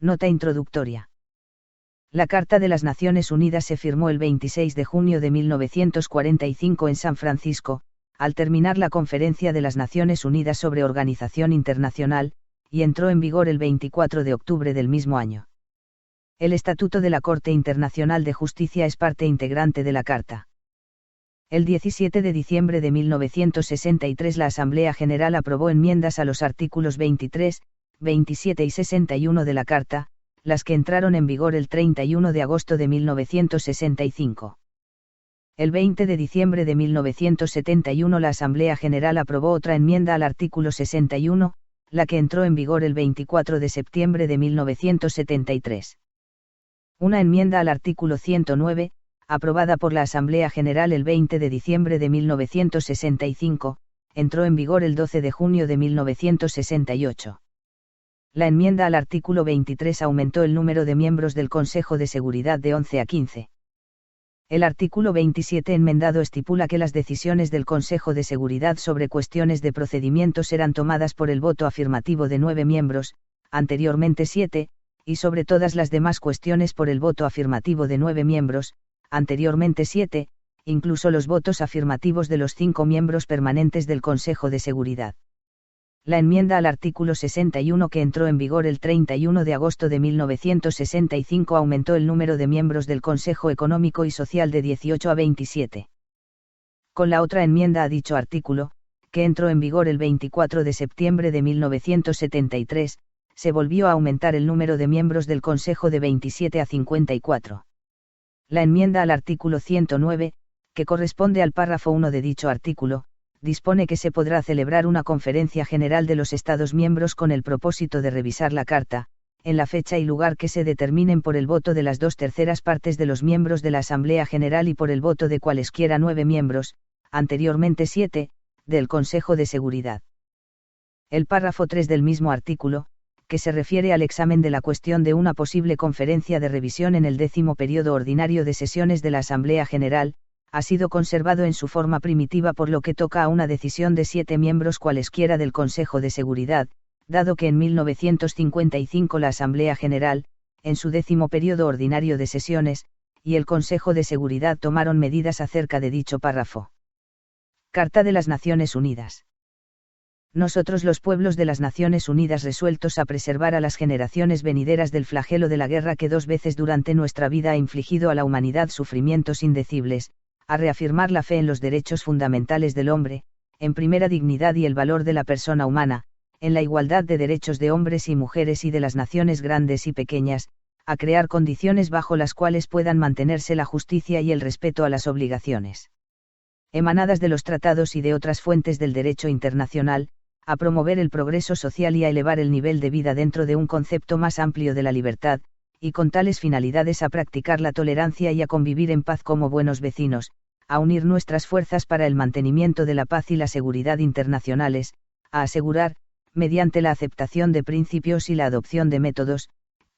Nota introductoria. La Carta de las Naciones Unidas se firmó el 26 de junio de 1945 en San Francisco, al terminar la Conferencia de las Naciones Unidas sobre Organización Internacional, y entró en vigor el 24 de octubre del mismo año. El Estatuto de la Corte Internacional de Justicia es parte integrante de la Carta. El 17 de diciembre de 1963 la Asamblea General aprobó enmiendas a los artículos 23, 27 y 61 de la Carta, las que entraron en vigor el 31 de agosto de 1965. El 20 de diciembre de 1971 la Asamblea General aprobó otra enmienda al artículo 61, la que entró en vigor el 24 de septiembre de 1973. Una enmienda al artículo 109, aprobada por la Asamblea General el 20 de diciembre de 1965, entró en vigor el 12 de junio de 1968. La enmienda al artículo 23 aumentó el número de miembros del Consejo de Seguridad de 11 a 15. El artículo 27 enmendado estipula que las decisiones del Consejo de Seguridad sobre cuestiones de procedimientos serán tomadas por el voto afirmativo de 9 miembros, anteriormente 7, y sobre todas las demás cuestiones por el voto afirmativo de 9 miembros, anteriormente 7, incluso los votos afirmativos de los 5 miembros permanentes del Consejo de Seguridad. La enmienda al artículo 61 que entró en vigor el 31 de agosto de 1965 aumentó el número de miembros del Consejo Económico y Social de 18 a 27. Con la otra enmienda a dicho artículo, que entró en vigor el 24 de septiembre de 1973, se volvió a aumentar el número de miembros del Consejo de 27 a 54. La enmienda al artículo 109, que corresponde al párrafo 1 de dicho artículo, dispone que se podrá celebrar una conferencia general de los Estados miembros con el propósito de revisar la Carta, en la fecha y lugar que se determinen por el voto de las 2/3 partes de los miembros de la Asamblea General y por el voto de cualesquiera 9 miembros, anteriormente 7, del Consejo de Seguridad. El párrafo 3 del mismo artículo, que se refiere al examen de la cuestión de una posible conferencia de revisión en el 10º período ordinario de sesiones de la Asamblea General, ha sido conservado en su forma primitiva por lo que toca a una decisión de 7 miembros cualesquiera del Consejo de Seguridad, dado que en 1955 la Asamblea General, en su 10º período ordinario de sesiones, y el Consejo de Seguridad tomaron medidas acerca de dicho párrafo. Carta de las Naciones Unidas. Nosotros los pueblos de las Naciones Unidas resueltos a preservar a las generaciones venideras del flagelo de la guerra que 2 veces durante nuestra vida ha infligido a la humanidad sufrimientos indecibles, a reafirmar la fe en los derechos fundamentales del hombre, en primera dignidad y el valor de la persona humana, en la igualdad de derechos de hombres y mujeres y de las naciones grandes y pequeñas, a crear condiciones bajo las cuales puedan mantenerse la justicia y el respeto a las obligaciones emanadas de los tratados y de otras fuentes del derecho internacional, a promover el progreso social y a elevar el nivel de vida dentro de un concepto más amplio de la libertad, y con tales finalidades a practicar la tolerancia y a convivir en paz como buenos vecinos, a unir nuestras fuerzas para el mantenimiento de la paz y la seguridad internacionales, a asegurar, mediante la aceptación de principios y la adopción de métodos,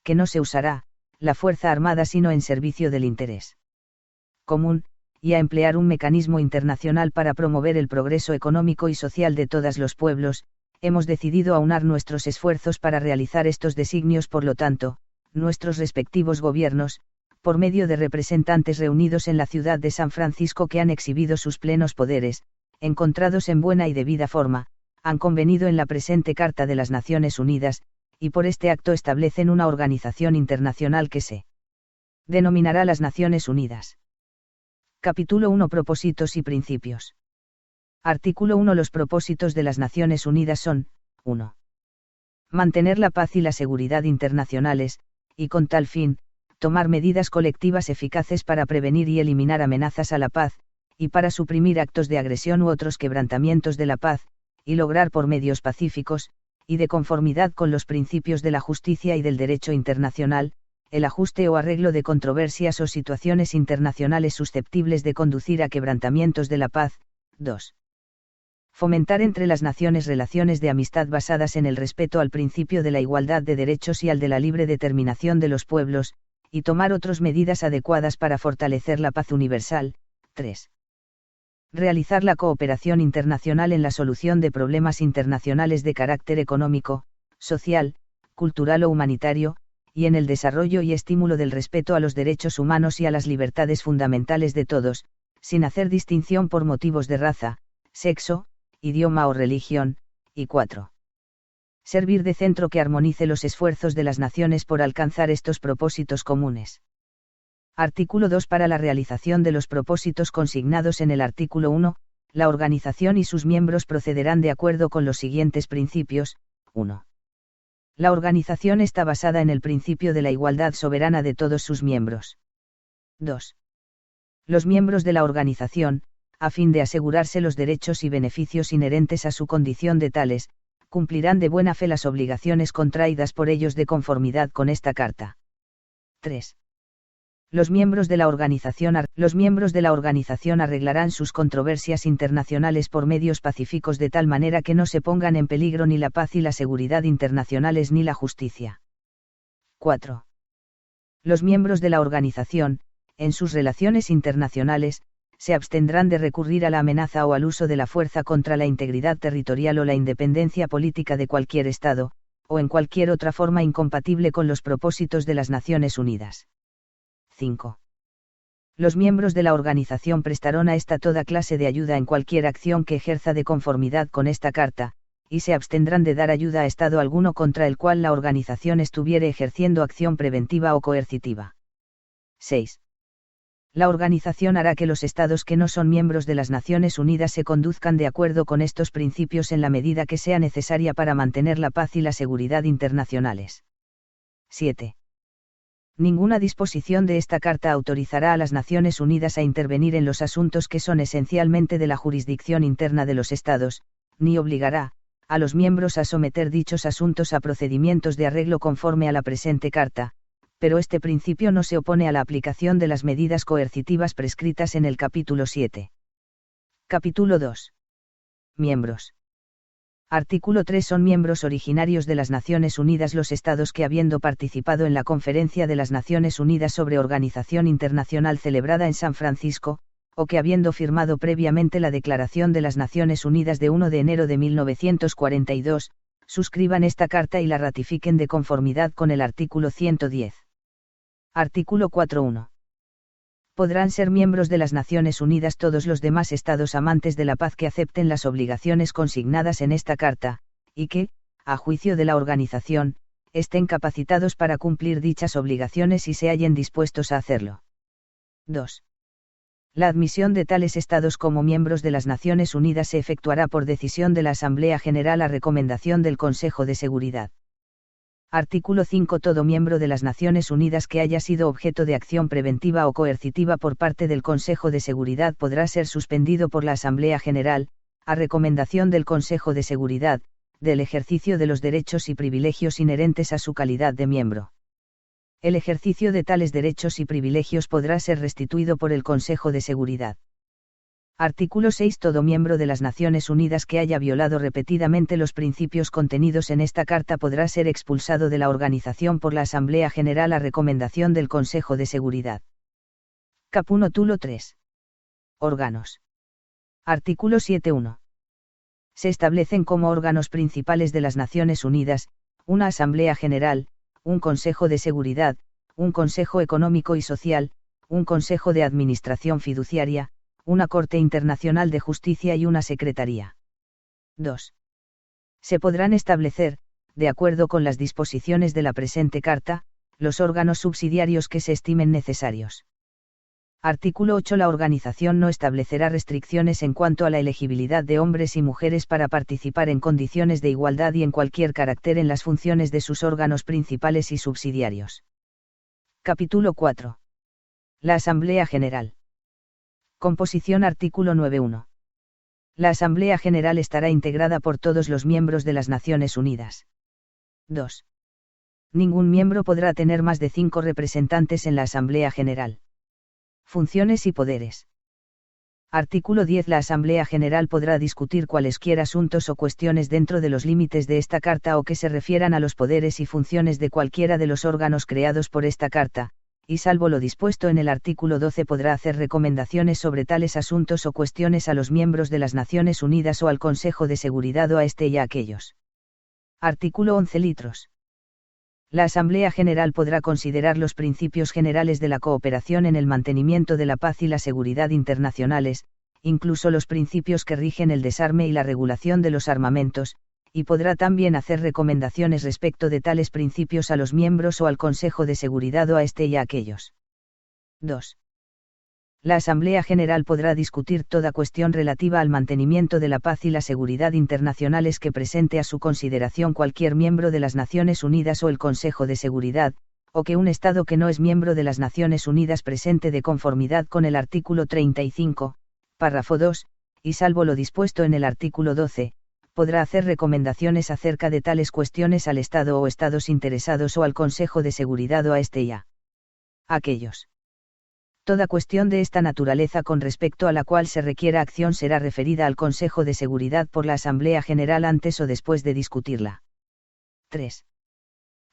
que no se usará, la fuerza armada sino en servicio del interés común, y a emplear un mecanismo internacional para promover el progreso económico y social de todos los pueblos. Hemos decidido aunar nuestros esfuerzos para realizar estos designios. Por lo tanto, nuestros respectivos gobiernos, por medio de representantes reunidos en la ciudad de San Francisco que han exhibido sus plenos poderes, encontrados en buena y debida forma, han convenido en la presente Carta de las Naciones Unidas, y por este acto establecen una organización internacional que se denominará las Naciones Unidas. Capítulo 1. Propósitos y principios. Artículo 1. Los propósitos de las Naciones Unidas son: 1. Mantener la paz y la seguridad internacionales, y con tal fin, tomar medidas colectivas eficaces para prevenir y eliminar amenazas a la paz, y para suprimir actos de agresión u otros quebrantamientos de la paz, y lograr por medios pacíficos, y de conformidad con los principios de la justicia y del derecho internacional, el ajuste o arreglo de controversias o situaciones internacionales susceptibles de conducir a quebrantamientos de la paz. 2. Fomentar entre las naciones relaciones de amistad basadas en el respeto al principio de la igualdad de derechos y al de la libre determinación de los pueblos, y tomar otras medidas adecuadas para fortalecer la paz universal. 3. Realizar la cooperación internacional en la solución de problemas internacionales de carácter económico, social, cultural o humanitario, y en el desarrollo y estímulo del respeto a los derechos humanos y a las libertades fundamentales de todos, sin hacer distinción por motivos de raza, sexo, idioma o religión, y 4. Servir de centro que armonice los esfuerzos de las naciones por alcanzar estos propósitos comunes. Artículo 2. Para la realización de los propósitos consignados en el artículo 1, la organización y sus miembros procederán de acuerdo con los siguientes principios. 1. La organización está basada en el principio de la igualdad soberana de todos sus miembros. 2. Los miembros de la organización, a fin de asegurarse los derechos y beneficios inherentes a su condición de tales, cumplirán de buena fe las obligaciones contraídas por ellos de conformidad con esta Carta. 3. Los miembros de la organización arreglarán sus controversias internacionales por medios pacíficos de tal manera que no se pongan en peligro ni la paz y la seguridad internacionales ni la justicia. 4. Los miembros de la organización, en sus relaciones internacionales, se abstendrán de recurrir a la amenaza o al uso de la fuerza contra la integridad territorial o la independencia política de cualquier Estado, o en cualquier otra forma incompatible con los propósitos de las Naciones Unidas. 5. Los miembros de la organización prestarán a esta toda clase de ayuda en cualquier acción que ejerza de conformidad con esta Carta, y se abstendrán de dar ayuda a Estado alguno contra el cual la organización estuviere ejerciendo acción preventiva o coercitiva. 6. La organización hará que los Estados que no son miembros de las Naciones Unidas se conduzcan de acuerdo con estos principios en la medida que sea necesaria para mantener la paz y la seguridad internacionales. 7. Ninguna disposición de esta Carta autorizará a las Naciones Unidas a intervenir en los asuntos que son esencialmente de la jurisdicción interna de los Estados, ni obligará a los miembros a someter dichos asuntos a procedimientos de arreglo conforme a la presente Carta, pero este principio no se opone a la aplicación de las medidas coercitivas prescritas en el capítulo 7. Capítulo 2. Miembros. Artículo 3. Son miembros originarios de las Naciones Unidas los Estados que, habiendo participado en la Conferencia de las Naciones Unidas sobre Organización Internacional celebrada en San Francisco, o que habiendo firmado previamente la Declaración de las Naciones Unidas de 1 de enero de 1942, suscriban esta Carta y la ratifiquen de conformidad con el artículo 110. Artículo 4.1. Podrán ser miembros de las Naciones Unidas todos los demás Estados amantes de la paz que acepten las obligaciones consignadas en esta Carta, y que, a juicio de la organización, estén capacitados para cumplir dichas obligaciones y se hallen dispuestos a hacerlo. 2. La admisión de tales Estados como miembros de las Naciones Unidas se efectuará por decisión de la Asamblea General a recomendación del Consejo de Seguridad. Artículo 5. Todo miembro de las Naciones Unidas que haya sido objeto de acción preventiva o coercitiva por parte del Consejo de Seguridad podrá ser suspendido por la Asamblea General, a recomendación del Consejo de Seguridad, del ejercicio de los derechos y privilegios inherentes a su calidad de miembro. El ejercicio de tales derechos y privilegios podrá ser restituido por el Consejo de Seguridad. Artículo 6. Todo miembro de las Naciones Unidas que haya violado repetidamente los principios contenidos en esta Carta podrá ser expulsado de la organización por la Asamblea General a recomendación del Consejo de Seguridad. Capítulo 3. Órganos. Artículo 7.1. Se establecen como órganos principales de las Naciones Unidas, una Asamblea General, un Consejo de Seguridad, un Consejo Económico y Social, un Consejo de Administración Fiduciaria, una Corte Internacional de Justicia y una Secretaría. 2. Se podrán establecer, de acuerdo con las disposiciones de la presente Carta, los órganos subsidiarios que se estimen necesarios. Artículo 8. La organización no establecerá restricciones en cuanto a la elegibilidad de hombres y mujeres para participar en condiciones de igualdad y en cualquier carácter en las funciones de sus órganos principales y subsidiarios. Capítulo 4. La Asamblea General. Composición. Artículo 9.1. La Asamblea General estará integrada por todos los miembros de las Naciones Unidas. 2. Ningún miembro podrá tener más de 5 representantes en la Asamblea General. Funciones y poderes. Artículo 10. La Asamblea General podrá discutir cualesquiera asuntos o cuestiones dentro de los límites de esta Carta o que se refieran a los poderes y funciones de cualquiera de los órganos creados por esta Carta, y salvo lo dispuesto en el artículo 12 podrá hacer recomendaciones sobre tales asuntos o cuestiones a los miembros de las Naciones Unidas o al Consejo de Seguridad o a este y a aquellos. Artículo 11. Litros. La Asamblea General podrá considerar los principios generales de la cooperación en el mantenimiento de la paz y la seguridad internacionales, incluso los principios que rigen el desarme y la regulación de los armamentos, y podrá también hacer recomendaciones respecto de tales principios a los miembros o al Consejo de Seguridad o a este y a aquellos. 2. La Asamblea General podrá discutir toda cuestión relativa al mantenimiento de la paz y la seguridad internacionales que presente a su consideración cualquier miembro de las Naciones Unidas o el Consejo de Seguridad, o que un Estado que no es miembro de las Naciones Unidas presente de conformidad con el artículo 35, párrafo 2, y salvo lo dispuesto en el artículo 12, podrá hacer recomendaciones acerca de tales cuestiones al Estado o Estados interesados o al Consejo de Seguridad o a este y a aquellos. Toda cuestión de esta naturaleza con respecto a la cual se requiera acción será referida al Consejo de Seguridad por la Asamblea General antes o después de discutirla. 3.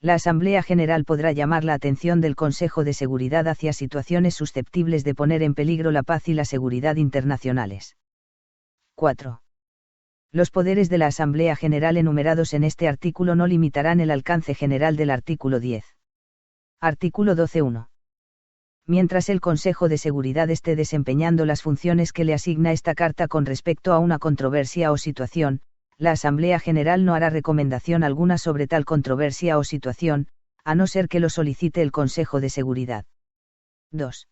La Asamblea General podrá llamar la atención del Consejo de Seguridad hacia situaciones susceptibles de poner en peligro la paz y la seguridad internacionales. 4. Los poderes de la Asamblea General enumerados en este artículo no limitarán el alcance general del artículo 10. Artículo 12.1. Mientras el Consejo de Seguridad esté desempeñando las funciones que le asigna esta Carta con respecto a una controversia o situación, la Asamblea General no hará recomendación alguna sobre tal controversia o situación, a no ser que lo solicite el Consejo de Seguridad. 2.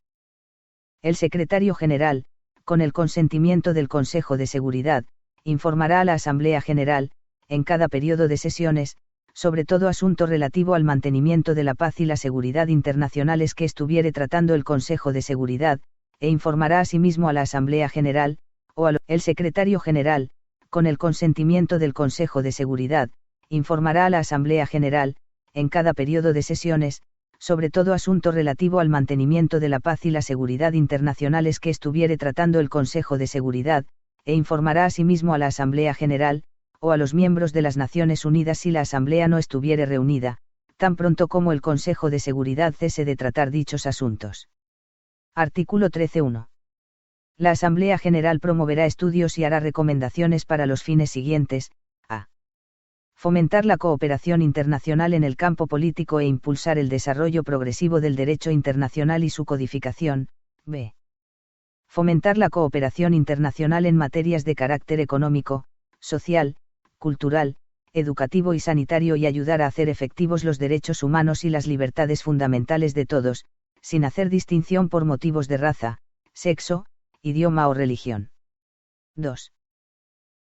El Secretario General, con el consentimiento del Consejo de Seguridad, informará a la Asamblea General, en cada periodo de sesiones, sobre todo asunto relativo al mantenimiento de la paz y la seguridad internacionales que estuviere tratando el Consejo de Seguridad, e informará asimismo a la Asamblea General, el Secretario General, con el consentimiento del Consejo de Seguridad, informará a la Asamblea General, en cada periodo de sesiones, sobre todo asunto relativo al mantenimiento de la paz y la seguridad internacionales que estuviere tratando el Consejo de Seguridad, e informará asimismo a la Asamblea General, o a los miembros de las Naciones Unidas si la Asamblea no estuviere reunida, tan pronto como el Consejo de Seguridad cese de tratar dichos asuntos. Artículo 13.1. La Asamblea General promoverá estudios y hará recomendaciones para los fines siguientes: a. Fomentar la cooperación internacional en el campo político e impulsar el desarrollo progresivo del derecho internacional y su codificación; b. Fomentar la cooperación internacional en materias de carácter económico, social, cultural, educativo y sanitario y ayudar a hacer efectivos los derechos humanos y las libertades fundamentales de todos, sin hacer distinción por motivos de raza, sexo, idioma o religión. 2.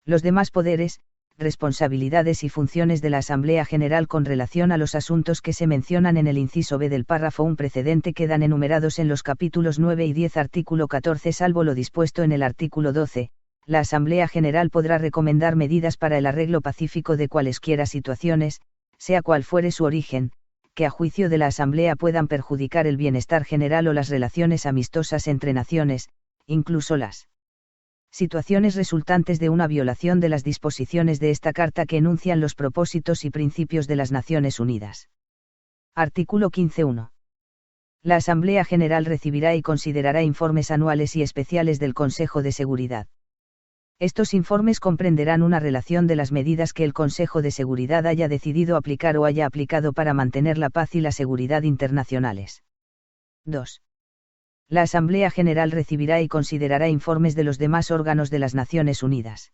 Los demás poderes, responsabilidades y funciones de la Asamblea General con relación a los asuntos que se mencionan en el inciso B del párrafo 1 precedente quedan enumerados en los capítulos 9 y 10 artículo 14 salvo lo dispuesto en el artículo 12. La Asamblea General podrá recomendar medidas para el arreglo pacífico de cualesquiera situaciones, sea cual fuere su origen, que a juicio de la Asamblea puedan perjudicar el bienestar general o las relaciones amistosas entre naciones, incluso las situaciones resultantes de una violación de las disposiciones de esta Carta que enuncian los propósitos y principios de las Naciones Unidas. Artículo 15.1. La Asamblea General recibirá y considerará informes anuales y especiales del Consejo de Seguridad. Estos informes comprenderán una relación de las medidas que el Consejo de Seguridad haya decidido aplicar o haya aplicado para mantener la paz y la seguridad internacionales. 2. La Asamblea General recibirá y considerará informes de los demás órganos de las Naciones Unidas.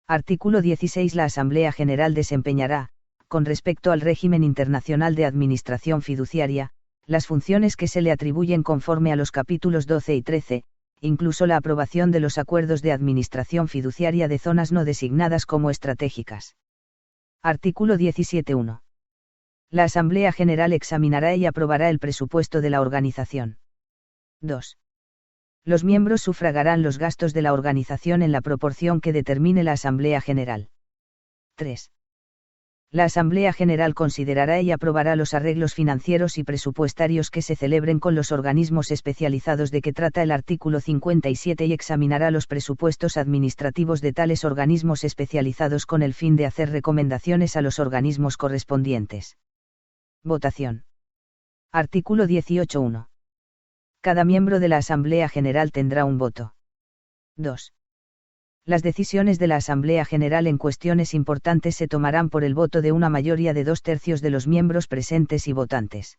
Artículo 16. La Asamblea General desempeñará, con respecto al régimen internacional de administración fiduciaria, las funciones que se le atribuyen conforme a los capítulos 12 y 13, incluso la aprobación de los acuerdos de administración fiduciaria de zonas no designadas como estratégicas. Artículo 17.1. La Asamblea General examinará y aprobará el presupuesto de la organización. 2. Los miembros sufragarán los gastos de la organización en la proporción que determine la Asamblea General. 3. La Asamblea General considerará y aprobará los arreglos financieros y presupuestarios que se celebren con los organismos especializados de que trata el artículo 57 y examinará los presupuestos administrativos de tales organismos especializados con el fin de hacer recomendaciones a los organismos correspondientes. Votación. Artículo 18.1. Cada miembro de la Asamblea General tendrá un voto. 2. Las decisiones de la Asamblea General en cuestiones importantes se tomarán por el voto de una mayoría de 2/3 de los miembros presentes y votantes.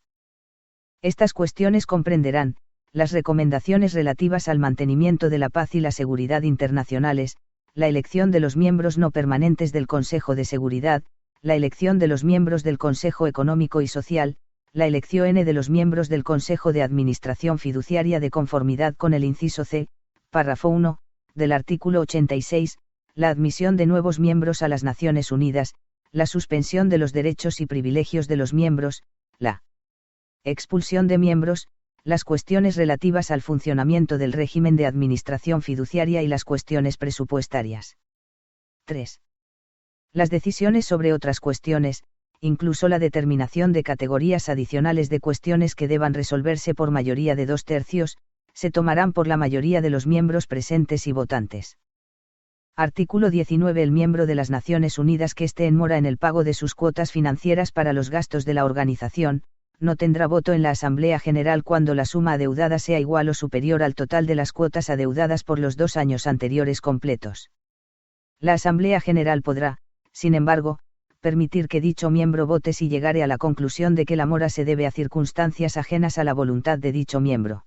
Estas cuestiones comprenderán las recomendaciones relativas al mantenimiento de la paz y la seguridad internacionales, la elección de los miembros no permanentes del Consejo de Seguridad, la elección de los miembros del Consejo Económico y Social, la elección de los miembros del Consejo de Administración Fiduciaria de conformidad con el inciso C, párrafo 1, del artículo 86, la admisión de nuevos miembros a las Naciones Unidas, la suspensión de los derechos y privilegios de los miembros, la expulsión de miembros, las cuestiones relativas al funcionamiento del régimen de administración fiduciaria y las cuestiones presupuestarias. 3. Las decisiones sobre otras cuestiones, incluso la determinación de categorías adicionales de cuestiones que deban resolverse por mayoría de 2/3, se tomarán por la mayoría de los miembros presentes y votantes. Artículo 19. El miembro de las Naciones Unidas que esté en mora en el pago de sus cuotas financieras para los gastos de la organización, no tendrá voto en la Asamblea General cuando la suma adeudada sea igual o superior al total de las cuotas adeudadas por los 2 años anteriores completos. La Asamblea General podrá, sin embargo, permitir que dicho miembro vote si llegare a la conclusión de que la mora se debe a circunstancias ajenas a la voluntad de dicho miembro.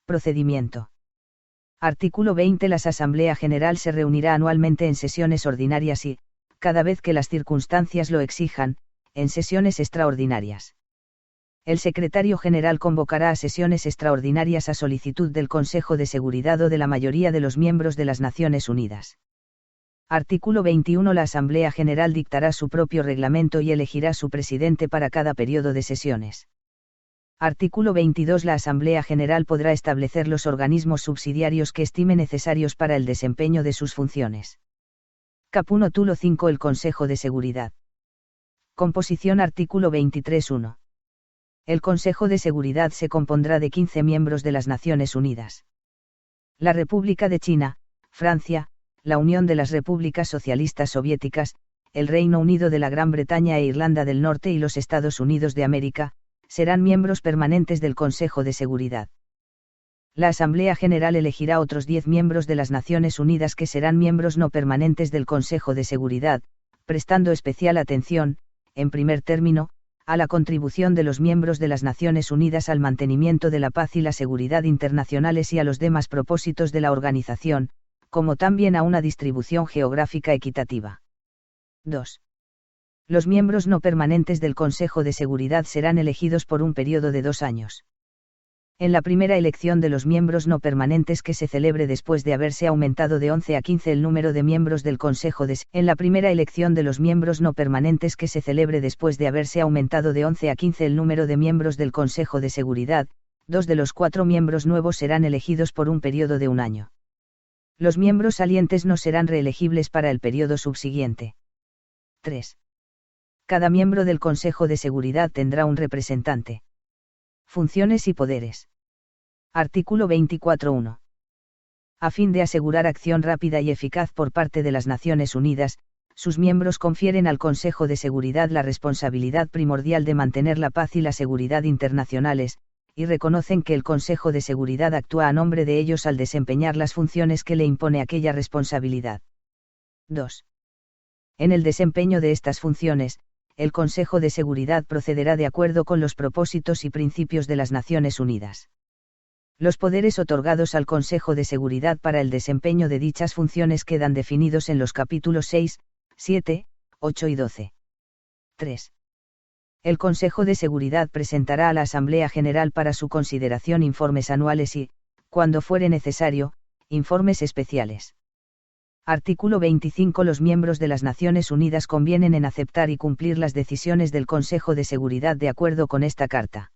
Procedimiento. Artículo 20. La Asamblea General se reunirá anualmente en sesiones ordinarias y, cada vez que las circunstancias lo exijan, en sesiones extraordinarias. El Secretario General convocará a sesiones extraordinarias a solicitud del Consejo de Seguridad o de la mayoría de los miembros de las Naciones Unidas. Artículo 21. La Asamblea General dictará su propio reglamento y elegirá su presidente para cada periodo de sesiones. Artículo 22. La Asamblea General podrá establecer los organismos subsidiarios que estime necesarios para el desempeño de sus funciones. Caput 5. El Consejo de Seguridad. Composición. Artículo 23.1. El Consejo de Seguridad se compondrá de 15 miembros de las Naciones Unidas. La República de China, Francia, la Unión de las Repúblicas Socialistas Soviéticas, el Reino Unido de la Gran Bretaña e Irlanda del Norte y los Estados Unidos de América, serán miembros permanentes del Consejo de Seguridad. La Asamblea General elegirá otros 10 miembros de las Naciones Unidas que serán miembros no permanentes del Consejo de Seguridad, prestando especial atención, en primer término, a la contribución de los miembros de las Naciones Unidas al mantenimiento de la paz y la seguridad internacionales y a los demás propósitos de la organización, como también a una distribución geográfica equitativa. 2. Los miembros no permanentes del Consejo de Seguridad serán elegidos por un periodo de 2 años. En la primera elección de los miembros no permanentes que se celebre después de haberse aumentado de 11 a 15 el número de miembros del Consejo En la primera elección de los miembros no permanentes que se celebre después de haberse aumentado de 11 a 15 el número de miembros del Consejo de Seguridad, 2 de los 4 miembros nuevos serán elegidos por un periodo de 1 año. Los miembros salientes no serán reelegibles para el periodo subsiguiente. 3. Cada miembro del Consejo de Seguridad tendrá un representante. Funciones y poderes. Artículo 24.1. A fin de asegurar acción rápida y eficaz por parte de las Naciones Unidas, sus miembros confieren al Consejo de Seguridad la responsabilidad primordial de mantener la paz y la seguridad internacionales, y reconocen que el Consejo de Seguridad actúa a nombre de ellos al desempeñar las funciones que le impone aquella responsabilidad. 2. En el desempeño de estas funciones, el Consejo de Seguridad procederá de acuerdo con los propósitos y principios de las Naciones Unidas. Los poderes otorgados al Consejo de Seguridad para el desempeño de dichas funciones quedan definidos en los capítulos 6, 7, 8 y 12. 3. El Consejo de Seguridad presentará a la Asamblea General para su consideración informes anuales y, cuando fuere necesario, informes especiales. Artículo 25. Los miembros de las Naciones Unidas convienen en aceptar y cumplir las decisiones del Consejo de Seguridad de acuerdo con esta Carta.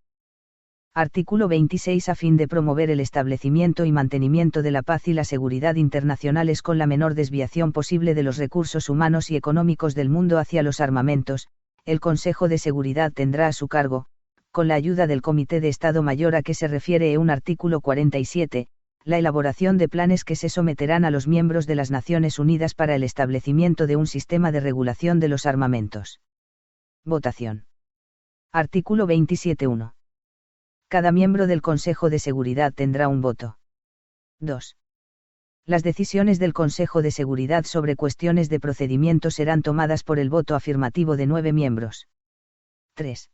Artículo 26. A fin de promover el establecimiento y mantenimiento de la paz y la seguridad internacionales con la menor desviación posible de los recursos humanos y económicos del mundo hacia los armamentos, el Consejo de Seguridad tendrá a su cargo, con la ayuda del Comité de Estado Mayor a que se refiere un artículo 47, la elaboración de planes que se someterán a los miembros de las Naciones Unidas para el establecimiento de un sistema de regulación de los armamentos. Votación. Artículo 27.1. Cada miembro del Consejo de Seguridad tendrá un voto. 2. Las decisiones del Consejo de Seguridad sobre cuestiones de procedimiento serán tomadas por el voto afirmativo de 9 miembros. 3.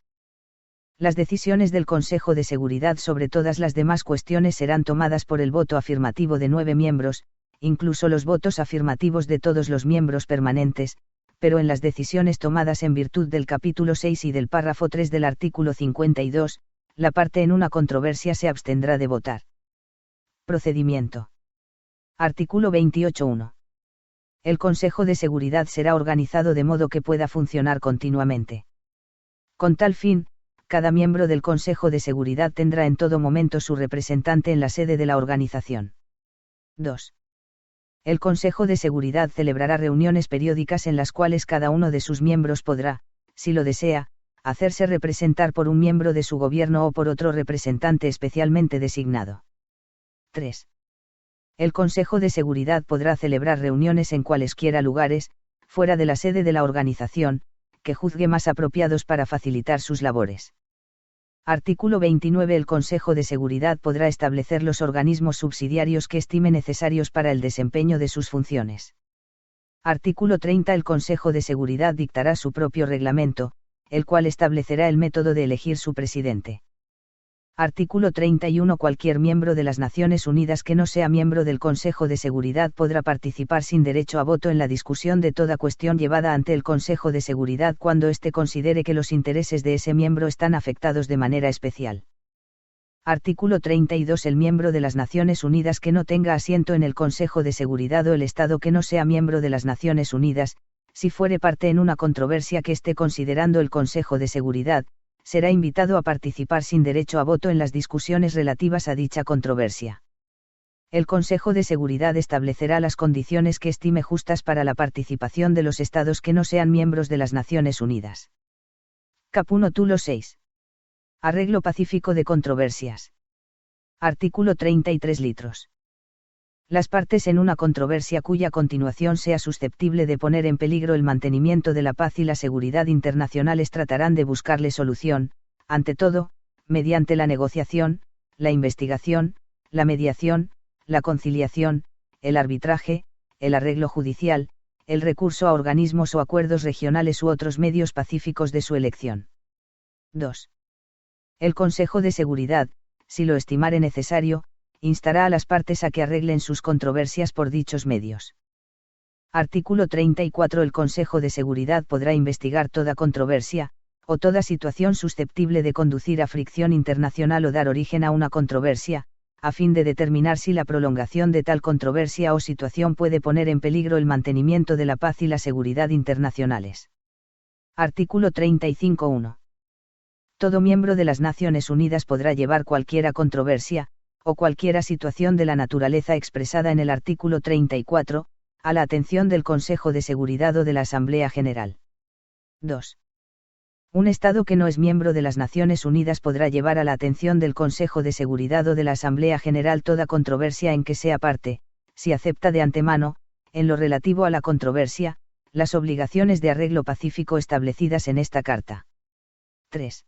Las decisiones del Consejo de Seguridad sobre todas las demás cuestiones serán tomadas por el voto afirmativo de 9 miembros, incluso los votos afirmativos de todos los miembros permanentes, pero en las decisiones tomadas en virtud del capítulo 6 y del párrafo 3 del artículo 52, la parte en una controversia se abstendrá de votar. Procedimiento. Artículo 28.1. El Consejo de Seguridad será organizado de modo que pueda funcionar continuamente. Con tal fin, cada miembro del Consejo de Seguridad tendrá en todo momento su representante en la sede de la organización. 2. El Consejo de Seguridad celebrará reuniones periódicas en las cuales cada uno de sus miembros podrá, si lo desea, hacerse representar por un miembro de su gobierno o por otro representante especialmente designado. 3. El Consejo de Seguridad podrá celebrar reuniones en cualesquiera lugares, fuera de la sede de la organización, que juzgue más apropiados para facilitar sus labores. Artículo 29. El Consejo de Seguridad podrá establecer los organismos subsidiarios que estime necesarios para el desempeño de sus funciones. Artículo 30. El Consejo de Seguridad dictará su propio reglamento, el cual establecerá el método de elegir su presidente. Artículo 31. Cualquier miembro de las Naciones Unidas que no sea miembro del Consejo de Seguridad podrá participar sin derecho a voto en la discusión de toda cuestión llevada ante el Consejo de Seguridad cuando éste considere que los intereses de ese miembro están afectados de manera especial. Artículo 32. El miembro de las Naciones Unidas que no tenga asiento en el Consejo de Seguridad o el Estado que no sea miembro de las Naciones Unidas, si fuere parte en una controversia que esté considerando el Consejo de Seguridad, será invitado a participar sin derecho a voto en las discusiones relativas a dicha controversia. El Consejo de Seguridad establecerá las condiciones que estime justas para la participación de los estados que no sean miembros de las Naciones Unidas. Capítulo 6. Arreglo pacífico de controversias. Artículo 33 litros. Las partes en una controversia cuya continuación sea susceptible de poner en peligro el mantenimiento de la paz y la seguridad internacionales tratarán de buscarle solución, ante todo, mediante la negociación, la investigación, la mediación, la conciliación, el arbitraje, el arreglo judicial, el recurso a organismos o acuerdos regionales u otros medios pacíficos de su elección. 2. El Consejo de Seguridad, si lo estimare necesario, instará a las partes a que arreglen sus controversias por dichos medios. Artículo 34. El Consejo de Seguridad podrá investigar toda controversia, o toda situación susceptible de conducir a fricción internacional o dar origen a una controversia, a fin de determinar si la prolongación de tal controversia o situación puede poner en peligro el mantenimiento de la paz y la seguridad internacionales. Artículo 35.1. Todo miembro de las Naciones Unidas podrá llevar cualquiera controversia, o cualquiera situación de la naturaleza expresada en el artículo 34, a la atención del Consejo de Seguridad o de la Asamblea General. 2. Un Estado que no es miembro de las Naciones Unidas podrá llevar a la atención del Consejo de Seguridad o de la Asamblea General toda controversia en que sea parte, si acepta de antemano, en lo relativo a la controversia, las obligaciones de arreglo pacífico establecidas en esta Carta. 3.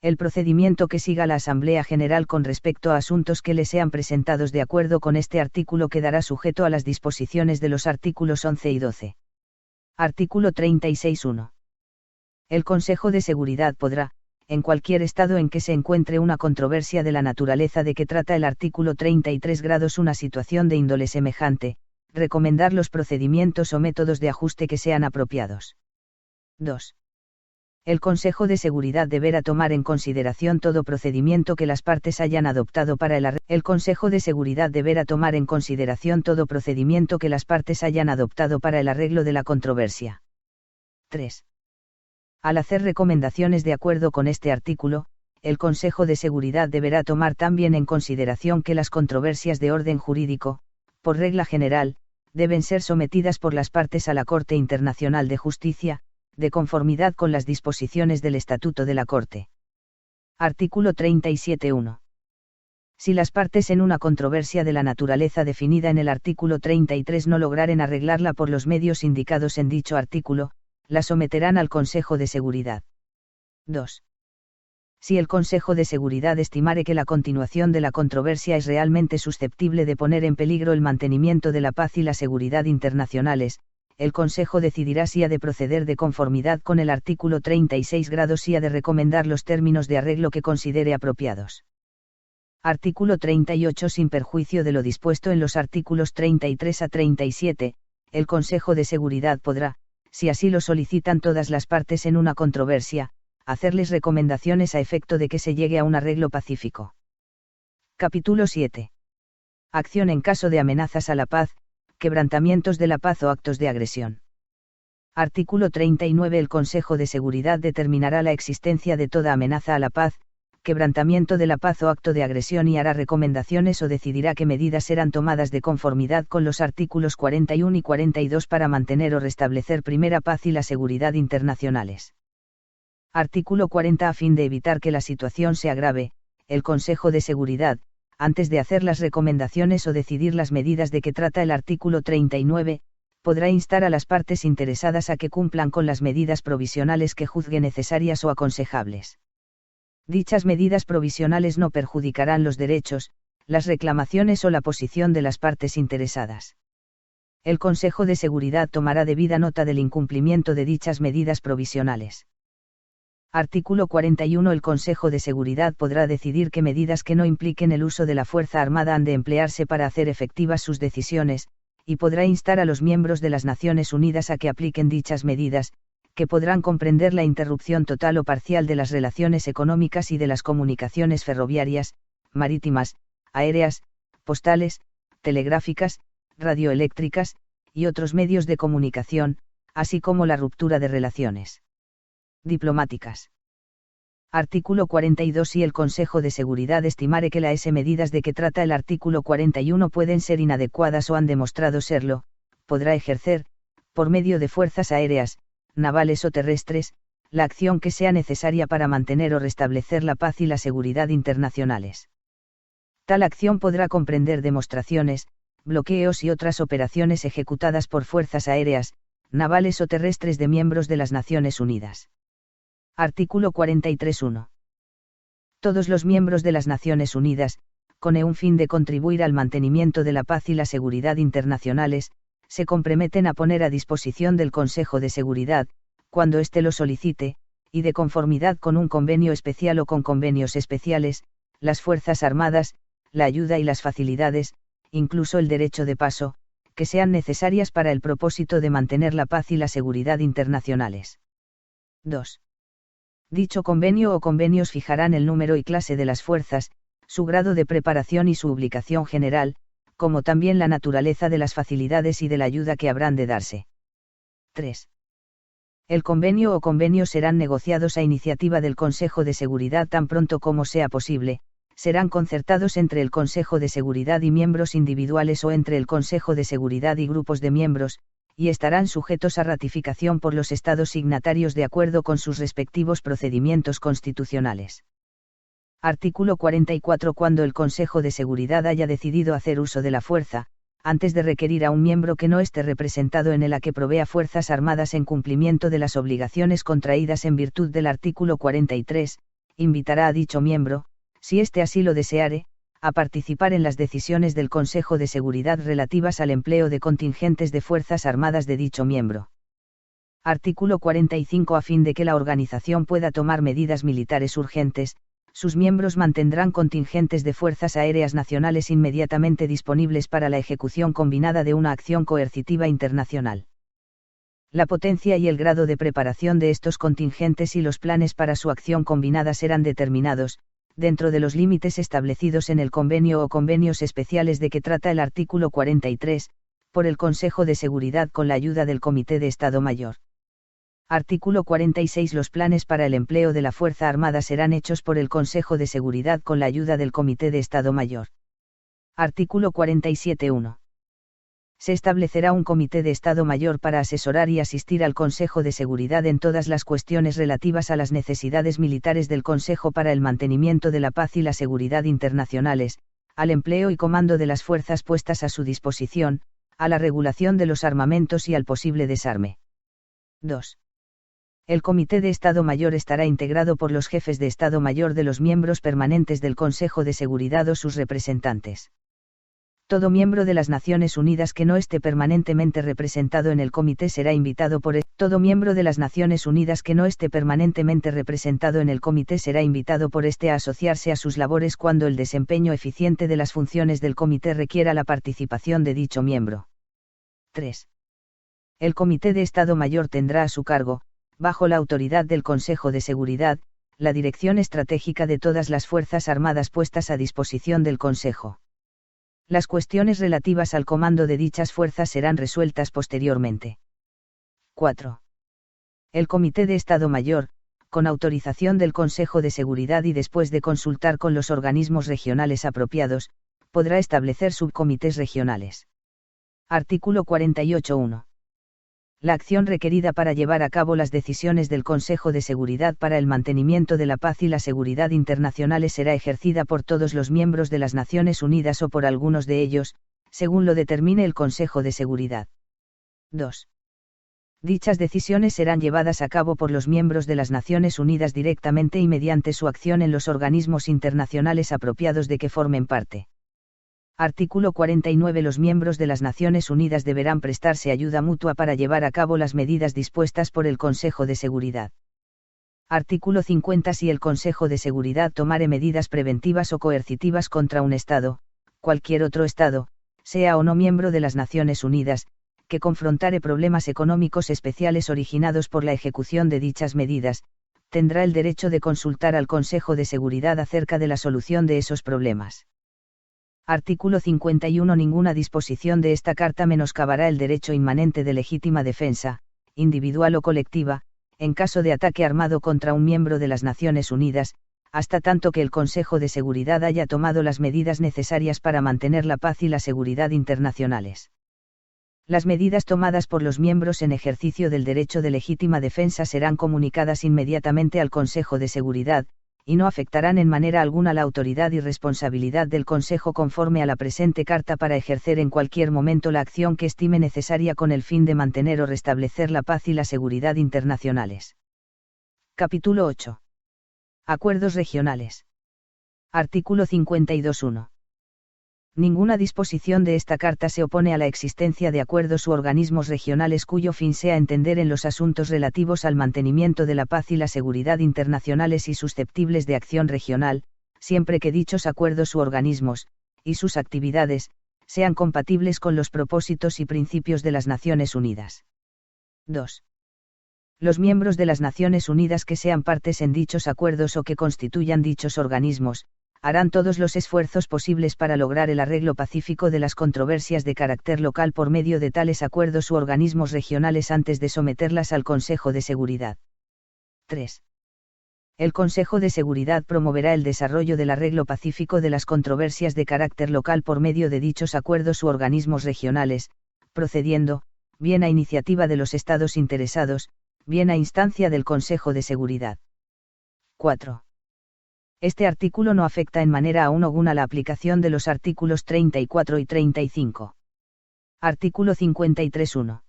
El procedimiento que siga la Asamblea General con respecto a asuntos que le sean presentados de acuerdo con este artículo quedará sujeto a las disposiciones de los artículos 11 y 12. Artículo 36.1. El Consejo de Seguridad podrá, en cualquier estado en que se encuentre una controversia de la naturaleza de que trata el artículo 33 grados una situación de índole semejante, recomendar los procedimientos o métodos de ajuste que sean apropiados. 2. El Consejo de Seguridad deberá tomar en consideración todo procedimiento que las partes hayan adoptado para el arreglo. El Consejo de Seguridad deberá tomar en consideración todo procedimiento que las partes hayan adoptado para el arreglo de la controversia. 3. Al hacer recomendaciones de acuerdo con este artículo, el Consejo de Seguridad deberá tomar también en consideración que las controversias de orden jurídico, por regla general, deben ser sometidas por las partes a la Corte Internacional de Justicia, de conformidad con las disposiciones del Estatuto de la Corte. Artículo 37.1. Si las partes en una controversia de la naturaleza definida en el artículo 33 no lograren arreglarla por los medios indicados en dicho artículo, la someterán al Consejo de Seguridad. 2. Si el Consejo de Seguridad estimare que la continuación de la controversia es realmente susceptible de poner en peligro el mantenimiento de la paz y la seguridad internacionales, el Consejo decidirá si ha de proceder de conformidad con el artículo 36 grados si ha de recomendar los términos de arreglo que considere apropiados. Artículo 38. Sin perjuicio de lo dispuesto en los artículos 33 a 37, el Consejo de Seguridad podrá, si así lo solicitan todas las partes en una controversia, hacerles recomendaciones a efecto de que se llegue a un arreglo pacífico. Capítulo 7. Acción en caso de amenazas a la paz, quebrantamientos de la paz o actos de agresión. Artículo 39. El Consejo de Seguridad determinará la existencia de toda amenaza a la paz, quebrantamiento de la paz o acto de agresión y hará recomendaciones o decidirá qué medidas serán tomadas de conformidad con los artículos 41 y 42 para mantener o restablecer primera paz y la seguridad internacionales. Artículo 40. A fin de evitar que la situación se agrave, el Consejo de Seguridad, antes de hacer las recomendaciones o decidir las medidas de que trata el artículo 39, podrá instar a las partes interesadas a que cumplan con las medidas provisionales que juzgue necesarias o aconsejables. Dichas medidas provisionales no perjudicarán los derechos, las reclamaciones o la posición de las partes interesadas. El Consejo de Seguridad tomará debida nota del incumplimiento de dichas medidas provisionales. Artículo 41. El Consejo de Seguridad podrá decidir que medidas que no impliquen el uso de la fuerza armada han de emplearse para hacer efectivas sus decisiones, y podrá instar a los miembros de las Naciones Unidas a que apliquen dichas medidas, que podrán comprender la interrupción total o parcial de las relaciones económicas y de las comunicaciones ferroviarias, marítimas, aéreas, postales, telegráficas, radioeléctricas, y otros medios de comunicación, así como la ruptura de relaciones diplomáticas. Artículo 42. Si el Consejo de Seguridad estimare que las medidas de que trata el artículo 41 pueden ser inadecuadas o han demostrado serlo, podrá ejercer, por medio de fuerzas aéreas, navales o terrestres, la acción que sea necesaria para mantener o restablecer la paz y la seguridad internacionales. Tal acción podrá comprender demostraciones, bloqueos y otras operaciones ejecutadas por fuerzas aéreas, navales o terrestres de miembros de las Naciones Unidas. Artículo 43.1. Todos los miembros de las Naciones Unidas, con un fin de contribuir al mantenimiento de la paz y la seguridad internacionales, se comprometen a poner a disposición del Consejo de Seguridad, cuando éste lo solicite, y de conformidad con un convenio especial o con convenios especiales, las Fuerzas Armadas, la ayuda y las facilidades, incluso el derecho de paso, que sean necesarias para el propósito de mantener la paz y la seguridad internacionales. 2. Dicho convenio o convenios fijarán el número y clase de las fuerzas, su grado de preparación y su ubicación general, como también la naturaleza de las facilidades y de la ayuda que habrán de darse. 3. El convenio o convenios serán negociados a iniciativa del Consejo de Seguridad tan pronto como sea posible, serán concertados entre el Consejo de Seguridad y miembros individuales o entre el Consejo de Seguridad y grupos de miembros, y estarán sujetos a ratificación por los Estados signatarios de acuerdo con sus respectivos procedimientos constitucionales. Artículo 44. Cuando el Consejo de Seguridad haya decidido hacer uso de la fuerza, antes de requerir a un miembro que no esté representado en él a que provea fuerzas armadas en cumplimiento de las obligaciones contraídas en virtud del artículo 43, invitará a dicho miembro, si éste así lo deseare, a participar en las decisiones del Consejo de Seguridad relativas al empleo de contingentes de fuerzas armadas de dicho miembro. Artículo 45. A fin de que la organización pueda tomar medidas militares urgentes, sus miembros mantendrán contingentes de fuerzas aéreas nacionales inmediatamente disponibles para la ejecución combinada de una acción coercitiva internacional. La potencia y el grado de preparación de estos contingentes y los planes para su acción combinada serán determinados, dentro de los límites establecidos en el convenio o convenios especiales de que trata el artículo 43, por el Consejo de Seguridad con la ayuda del Comité de Estado Mayor. Artículo 46. Los planes para el empleo de la Fuerza Armada serán hechos por el Consejo de Seguridad con la ayuda del Comité de Estado Mayor. Artículo 47.1. Se establecerá un Comité de Estado Mayor para asesorar y asistir al Consejo de Seguridad en todas las cuestiones relativas a las necesidades militares del Consejo para el mantenimiento de la paz y la seguridad internacionales, al empleo y comando de las fuerzas puestas a su disposición, a la regulación de los armamentos y al posible desarme. 2. El Comité de Estado Mayor estará integrado por los jefes de Estado Mayor de los miembros permanentes del Consejo de Seguridad o sus representantes. Todo miembro de las Naciones Unidas que no esté permanentemente representado en el comité será invitado por todo miembro de las Naciones Unidas que no esté permanentemente representado en el comité será invitado por este a asociarse a sus labores cuando el desempeño eficiente de las funciones del comité requiera la participación de dicho miembro. 3. El Comité de Estado Mayor tendrá a su cargo, bajo la autoridad del Consejo de Seguridad, la dirección estratégica de todas las Fuerzas Armadas puestas a disposición del Consejo. Las cuestiones relativas al comando de dichas fuerzas serán resueltas posteriormente. 4. El Comité de Estado Mayor, con autorización del Consejo de Seguridad y después de consultar con los organismos regionales apropiados, podrá establecer subcomités regionales. Artículo 48.1. La acción requerida para llevar a cabo las decisiones del Consejo de Seguridad para el mantenimiento de la paz y la seguridad internacionales será ejercida por todos los miembros de las Naciones Unidas o por algunos de ellos, según lo determine el Consejo de Seguridad. 2. Dichas decisiones serán llevadas a cabo por los miembros de las Naciones Unidas directamente y mediante su acción en los organismos internacionales apropiados de que formen parte. Artículo 49. Los miembros de las Naciones Unidas deberán prestarse ayuda mutua para llevar a cabo las medidas dispuestas por el Consejo de Seguridad. Artículo 50. Si el Consejo de Seguridad tomare medidas preventivas o coercitivas contra un Estado, cualquier otro Estado, sea o no miembro de las Naciones Unidas, que confrontare problemas económicos especiales originados por la ejecución de dichas medidas, tendrá el derecho de consultar al Consejo de Seguridad acerca de la solución de esos problemas. Artículo 51. Ninguna disposición de esta Carta menoscabará el derecho inmanente de legítima defensa, individual o colectiva, en caso de ataque armado contra un miembro de las Naciones Unidas, hasta tanto que el Consejo de Seguridad haya tomado las medidas necesarias para mantener la paz y la seguridad internacionales. Las medidas tomadas por los miembros en ejercicio del derecho de legítima defensa serán comunicadas inmediatamente al Consejo de Seguridad, y no afectarán en manera alguna la autoridad y responsabilidad del Consejo conforme a la presente Carta para ejercer en cualquier momento la acción que estime necesaria con el fin de mantener o restablecer la paz y la seguridad internacionales. Capítulo 8. Acuerdos regionales. Artículo 52.1. Ninguna disposición de esta Carta se opone a la existencia de acuerdos u organismos regionales cuyo fin sea entender en los asuntos relativos al mantenimiento de la paz y la seguridad internacionales y susceptibles de acción regional, siempre que dichos acuerdos u organismos, y sus actividades, sean compatibles con los propósitos y principios de las Naciones Unidas. 2. Los miembros de las Naciones Unidas que sean partes en dichos acuerdos o que constituyan dichos organismos, harán todos los esfuerzos posibles para lograr el arreglo pacífico de las controversias de carácter local por medio de tales acuerdos u organismos regionales antes de someterlas al Consejo de Seguridad. 3. El Consejo de Seguridad promoverá el desarrollo del arreglo pacífico de las controversias de carácter local por medio de dichos acuerdos u organismos regionales, procediendo, bien a iniciativa de los Estados interesados, bien a instancia del Consejo de Seguridad. 4. Este artículo no afecta en manera alguna la aplicación de los artículos 34 y 35. Artículo 53.1.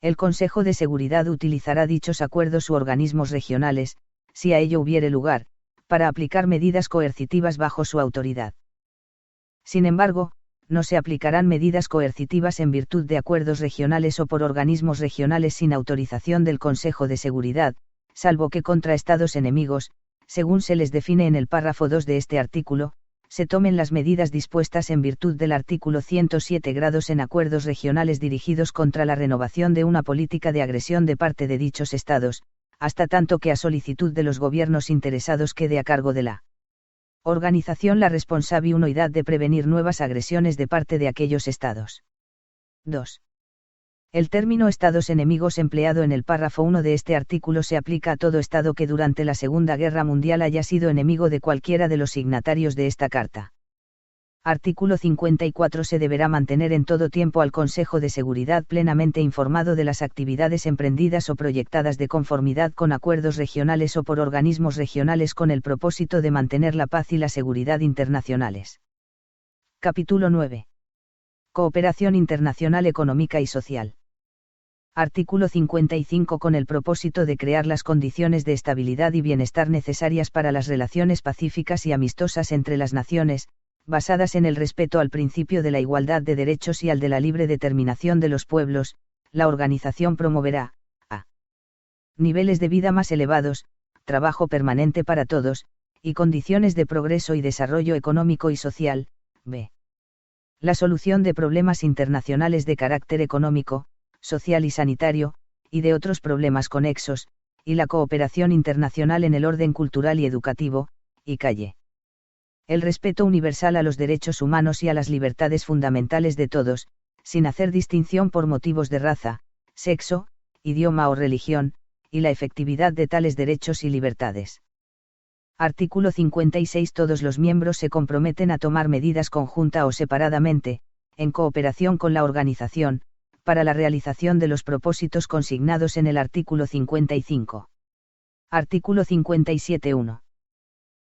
El Consejo de Seguridad utilizará dichos acuerdos u organismos regionales, si a ello hubiere lugar, para aplicar medidas coercitivas bajo su autoridad. Sin embargo, no se aplicarán medidas coercitivas en virtud de acuerdos regionales o por organismos regionales sin autorización del Consejo de Seguridad, salvo que contra Estados enemigos, según se les define en el párrafo 2 de este artículo, se tomen las medidas dispuestas en virtud del artículo 107 grados en acuerdos regionales dirigidos contra la renovación de una política de agresión de parte de dichos estados, hasta tanto que a solicitud de los gobiernos interesados quede a cargo de la organización la responsabilidad de prevenir nuevas agresiones de parte de aquellos estados. 2. El término Estados enemigos empleado en el párrafo 1 de este artículo se aplica a todo Estado que durante la Segunda Guerra Mundial haya sido enemigo de cualquiera de los signatarios de esta Carta. Artículo 54. Se deberá mantener en todo tiempo al Consejo de Seguridad plenamente informado de las actividades emprendidas o proyectadas de conformidad con acuerdos regionales o por organismos regionales con el propósito de mantener la paz y la seguridad internacionales. Capítulo 9. Cooperación internacional económica y social. Artículo 55. Con el propósito de crear las condiciones de estabilidad y bienestar necesarias para las relaciones pacíficas y amistosas entre las naciones, basadas en el respeto al principio de la igualdad de derechos y al de la libre determinación de los pueblos, la organización promoverá a. Niveles de vida más elevados, trabajo permanente para todos, y condiciones de progreso y desarrollo económico y social, b. La solución de problemas internacionales de carácter económico, social y sanitario, y de otros problemas conexos, y la cooperación internacional en el orden cultural y educativo, y calle. El respeto universal a los derechos humanos y a las libertades fundamentales de todos, sin hacer distinción por motivos de raza, sexo, idioma o religión, y la efectividad de tales derechos y libertades. Artículo 56. Todos los miembros se comprometen a tomar medidas conjunta o separadamente, en cooperación con la organización, para la realización de los propósitos consignados en el artículo 55. Artículo 57.1.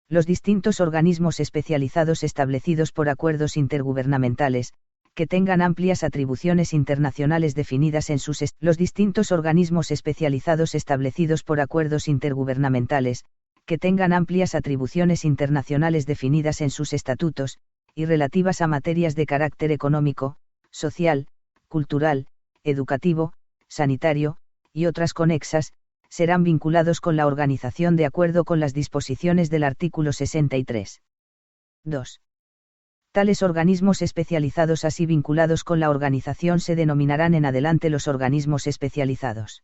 Los distintos organismos especializados establecidos por acuerdos intergubernamentales, que tengan amplias atribuciones internacionales definidas en sus los distintos organismos especializados establecidos por acuerdos intergubernamentales, que tengan amplias atribuciones internacionales definidas en sus estatutos, y relativas a materias de carácter económico, social, cultural, educativo, sanitario, y otras conexas, serán vinculados con la organización de acuerdo con las disposiciones del artículo 63. 2. Tales organismos especializados así vinculados con la organización se denominarán en adelante los organismos especializados.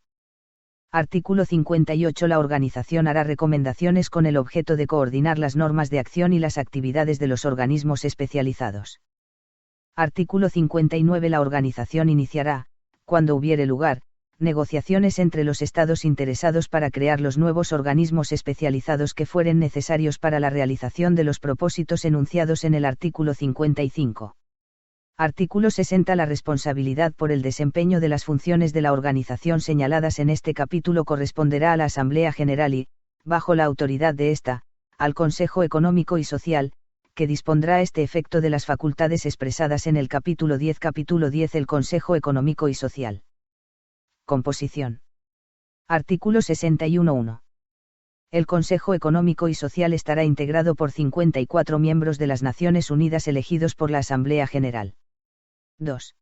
Artículo 58. La organización hará recomendaciones con el objeto de coordinar las normas de acción y las actividades de los organismos especializados. Artículo 59. La organización iniciará, cuando hubiere lugar, negociaciones entre los Estados interesados para crear los nuevos organismos especializados que fueren necesarios para la realización de los propósitos enunciados en el artículo 55. Artículo 60. La responsabilidad por el desempeño de las funciones de la organización señaladas en este capítulo corresponderá a la Asamblea General y, bajo la autoridad de ésta, al Consejo Económico y Social, que dispondrá a este efecto de las facultades expresadas en el capítulo 10. Capítulo 10. El Consejo Económico y Social. Composición. Artículo 61.1. El Consejo Económico y Social estará integrado por 54 miembros de las Naciones Unidas elegidos por la Asamblea General. 2.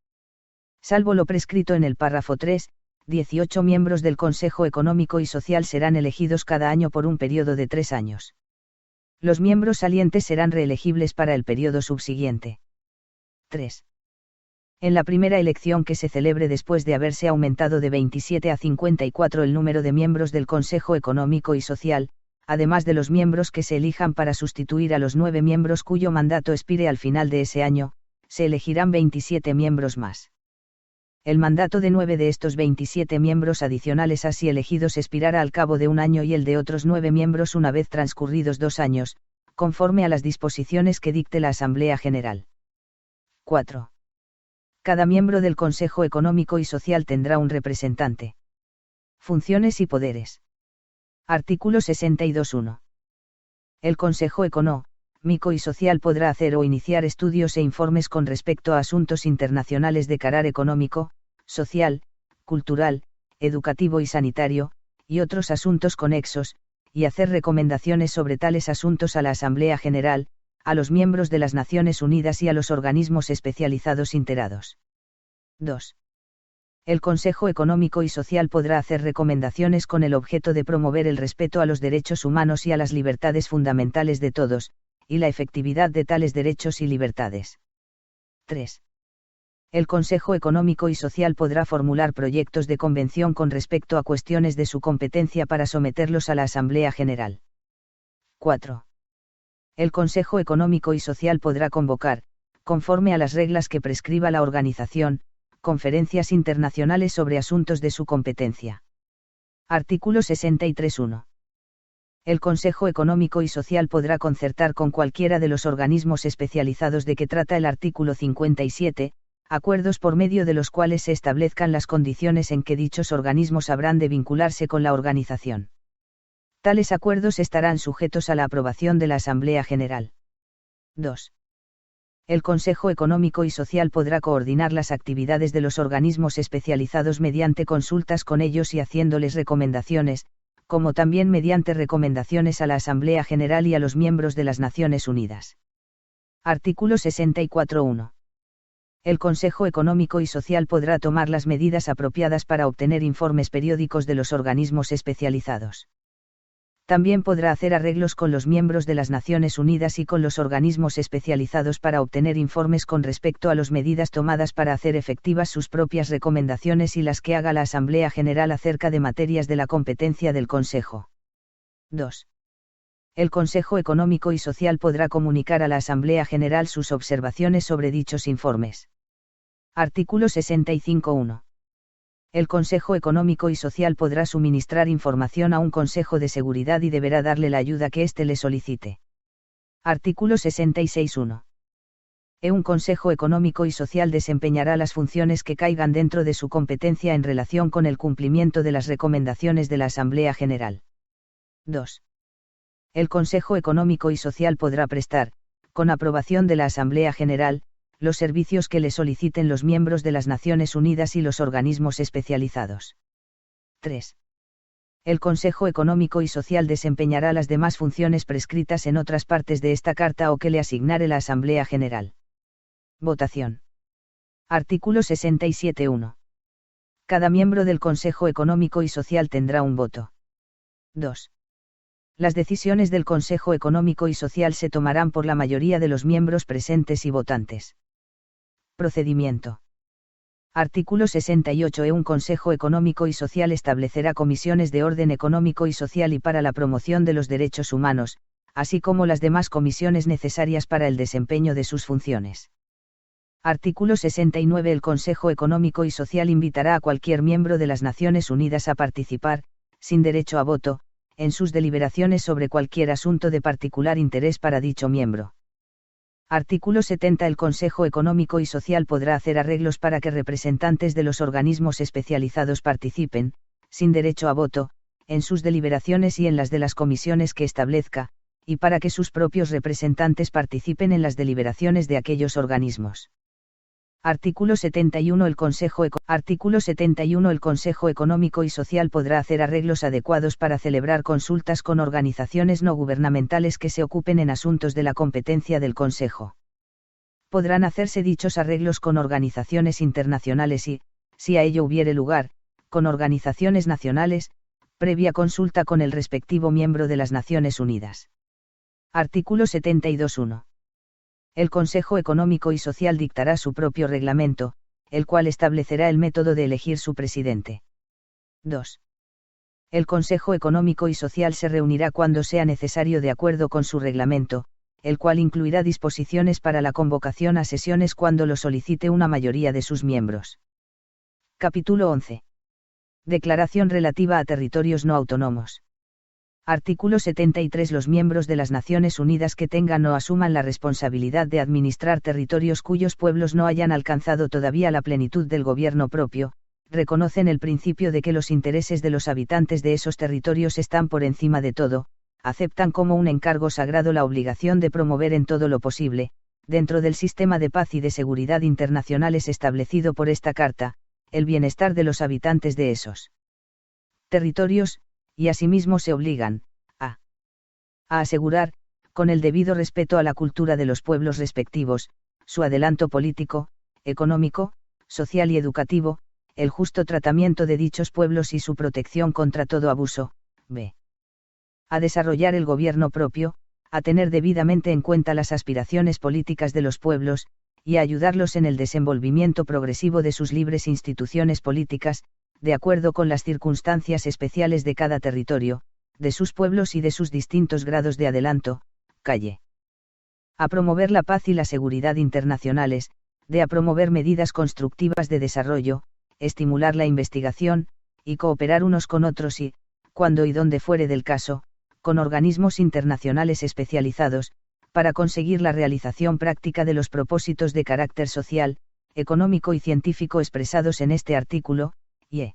Salvo lo prescrito en el párrafo 3, 18 miembros del Consejo Económico y Social serán elegidos cada año por un periodo de 3 años. Los miembros salientes serán reelegibles para el periodo subsiguiente. 3. En la primera elección que se celebre después de haberse aumentado de 27 a 54 el número de miembros del Consejo Económico y Social, además de los miembros que se elijan para sustituir a los 9 miembros cuyo mandato expire al final de ese año, se elegirán 27 miembros más. El mandato de 9 de estos 27 miembros adicionales así elegidos expirará al cabo de un año y el de otros 9 miembros una vez transcurridos 2 años, conforme a las disposiciones que dicte la Asamblea General. 4. Cada miembro del Consejo Económico y Social tendrá un representante. Funciones y poderes. Artículo 62.1. El Consejo Económico y Social podrá hacer o iniciar estudios e informes con respecto a asuntos internacionales de carácter económico, social, cultural, educativo y sanitario, y otros asuntos conexos, y hacer recomendaciones sobre tales asuntos a la Asamblea General, a los miembros de las Naciones Unidas y a los organismos especializados integrados. 2. El Consejo Económico y Social podrá hacer recomendaciones con el objeto de promover el respeto a los derechos humanos y a las libertades fundamentales de todos, y la efectividad de tales derechos y libertades. 3. El Consejo Económico y Social podrá formular proyectos de convención con respecto a cuestiones de su competencia para someterlos a la Asamblea General. 4. El Consejo Económico y Social podrá convocar, conforme a las reglas que prescriba la organización, conferencias internacionales sobre asuntos de su competencia. Artículo 63.1. El Consejo Económico y Social podrá concertar con cualquiera de los organismos especializados de que trata el artículo 57, acuerdos por medio de los cuales se establezcan las condiciones en que dichos organismos habrán de vincularse con la organización. Tales acuerdos estarán sujetos a la aprobación de la Asamblea General. 2. El Consejo Económico y Social podrá coordinar las actividades de los organismos especializados mediante consultas con ellos y haciéndoles recomendaciones, como también mediante recomendaciones a la Asamblea General y a los miembros de las Naciones Unidas. Artículo 64.1. El Consejo Económico y Social podrá tomar las medidas apropiadas para obtener informes periódicos de los organismos especializados. También podrá hacer arreglos con los miembros de las Naciones Unidas y con los organismos especializados para obtener informes con respecto a las medidas tomadas para hacer efectivas sus propias recomendaciones y las que haga la Asamblea General acerca de materias de la competencia del Consejo. 2. El Consejo Económico y Social podrá comunicar a la Asamblea General sus observaciones sobre dichos informes. Artículo 65.1. El Consejo Económico y Social podrá suministrar información a un Consejo de Seguridad y deberá darle la ayuda que éste le solicite. Artículo 66.1. Un Consejo Económico y Social desempeñará las funciones que caigan dentro de su competencia en relación con el cumplimiento de las recomendaciones de la Asamblea General. 2. El Consejo Económico y Social podrá prestar, con aprobación de la Asamblea General, los servicios que le soliciten los miembros de las Naciones Unidas y los organismos especializados. 3. El Consejo Económico y Social desempeñará las demás funciones prescritas en otras partes de esta Carta o que le asignare la Asamblea General. Votación. Artículo 67.1. Cada miembro del Consejo Económico y Social tendrá un voto. 2. Las decisiones del Consejo Económico y Social se tomarán por la mayoría de los miembros presentes y votantes. Procedimiento. Artículo 68. Un Consejo Económico y Social establecerá comisiones de orden económico y social y para la promoción de los derechos humanos, así como las demás comisiones necesarias para el desempeño de sus funciones. Artículo 69. El Consejo Económico y Social invitará a cualquier miembro de las Naciones Unidas a participar, sin derecho a voto, en sus deliberaciones sobre cualquier asunto de particular interés para dicho miembro. Artículo 70. El Consejo Económico y Social podrá hacer arreglos para que representantes de los organismos especializados participen, sin derecho a voto, en sus deliberaciones y en las de las comisiones que establezca, y para que sus propios representantes participen en las deliberaciones de aquellos organismos. Artículo 71. Artículo 71. El Consejo Económico y Social podrá hacer arreglos adecuados para celebrar consultas con organizaciones no gubernamentales que se ocupen en asuntos de la competencia del Consejo. Podrán hacerse dichos arreglos con organizaciones internacionales y, si a ello hubiere lugar, con organizaciones nacionales, previa consulta con el respectivo miembro de las Naciones Unidas. Artículo 72.1. El Consejo Económico y Social dictará su propio reglamento, el cual establecerá el método de elegir su presidente. 2. El Consejo Económico y Social se reunirá cuando sea necesario de acuerdo con su reglamento, el cual incluirá disposiciones para la convocación a sesiones cuando lo solicite una mayoría de sus miembros. Capítulo 11. Declaración relativa a territorios no autónomos. Artículo 73. Los miembros de las Naciones Unidas que tengan o asuman la responsabilidad de administrar territorios cuyos pueblos no hayan alcanzado todavía la plenitud del gobierno propio, reconocen el principio de que los intereses de los habitantes de esos territorios están por encima de todo, aceptan como un encargo sagrado la obligación de promover en todo lo posible, dentro del sistema de paz y de seguridad internacionales establecido por esta Carta, el bienestar de los habitantes de esos territorios, y asimismo se obligan, a asegurar, con el debido respeto a la cultura de los pueblos respectivos, su adelanto político, económico, social y educativo, el justo tratamiento de dichos pueblos y su protección contra todo abuso, b. A desarrollar el gobierno propio, a tener debidamente en cuenta las aspiraciones políticas de los pueblos, y a ayudarlos en el desenvolvimiento progresivo de sus libres instituciones políticas, de acuerdo con las circunstancias especiales de cada territorio, de sus pueblos y de sus distintos grados de adelanto, calle. A promover la paz y la seguridad internacionales, a promover medidas constructivas de desarrollo, estimular la investigación, y cooperar unos con otros y, cuando y donde fuere del caso, con organismos internacionales especializados, para conseguir la realización práctica de los propósitos de carácter social, económico y científico expresados en este artículo, y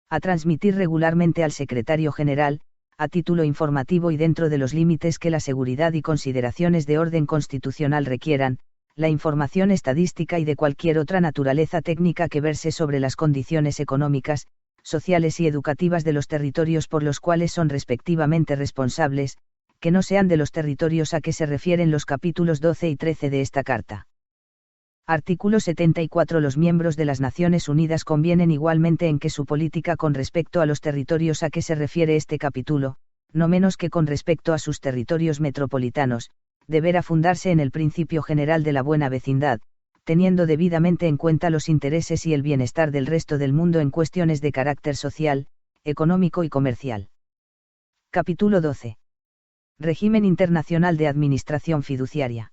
a transmitir regularmente al Secretario General, a título informativo y dentro de los límites que la seguridad y consideraciones de orden constitucional requieran, la información estadística y de cualquier otra naturaleza técnica que verse sobre las condiciones económicas, sociales y educativas de los territorios por los cuales son respectivamente responsables, que no sean de los territorios a que se refieren los capítulos 12 y 13 de esta Carta. Artículo 74. Los miembros de las Naciones Unidas convienen igualmente en que su política con respecto a los territorios a que se refiere este capítulo, no menos que con respecto a sus territorios metropolitanos, deberá fundarse en el principio general de la buena vecindad, teniendo debidamente en cuenta los intereses y el bienestar del resto del mundo en cuestiones de carácter social, económico y comercial. Capítulo 12. Régimen internacional de administración fiduciaria.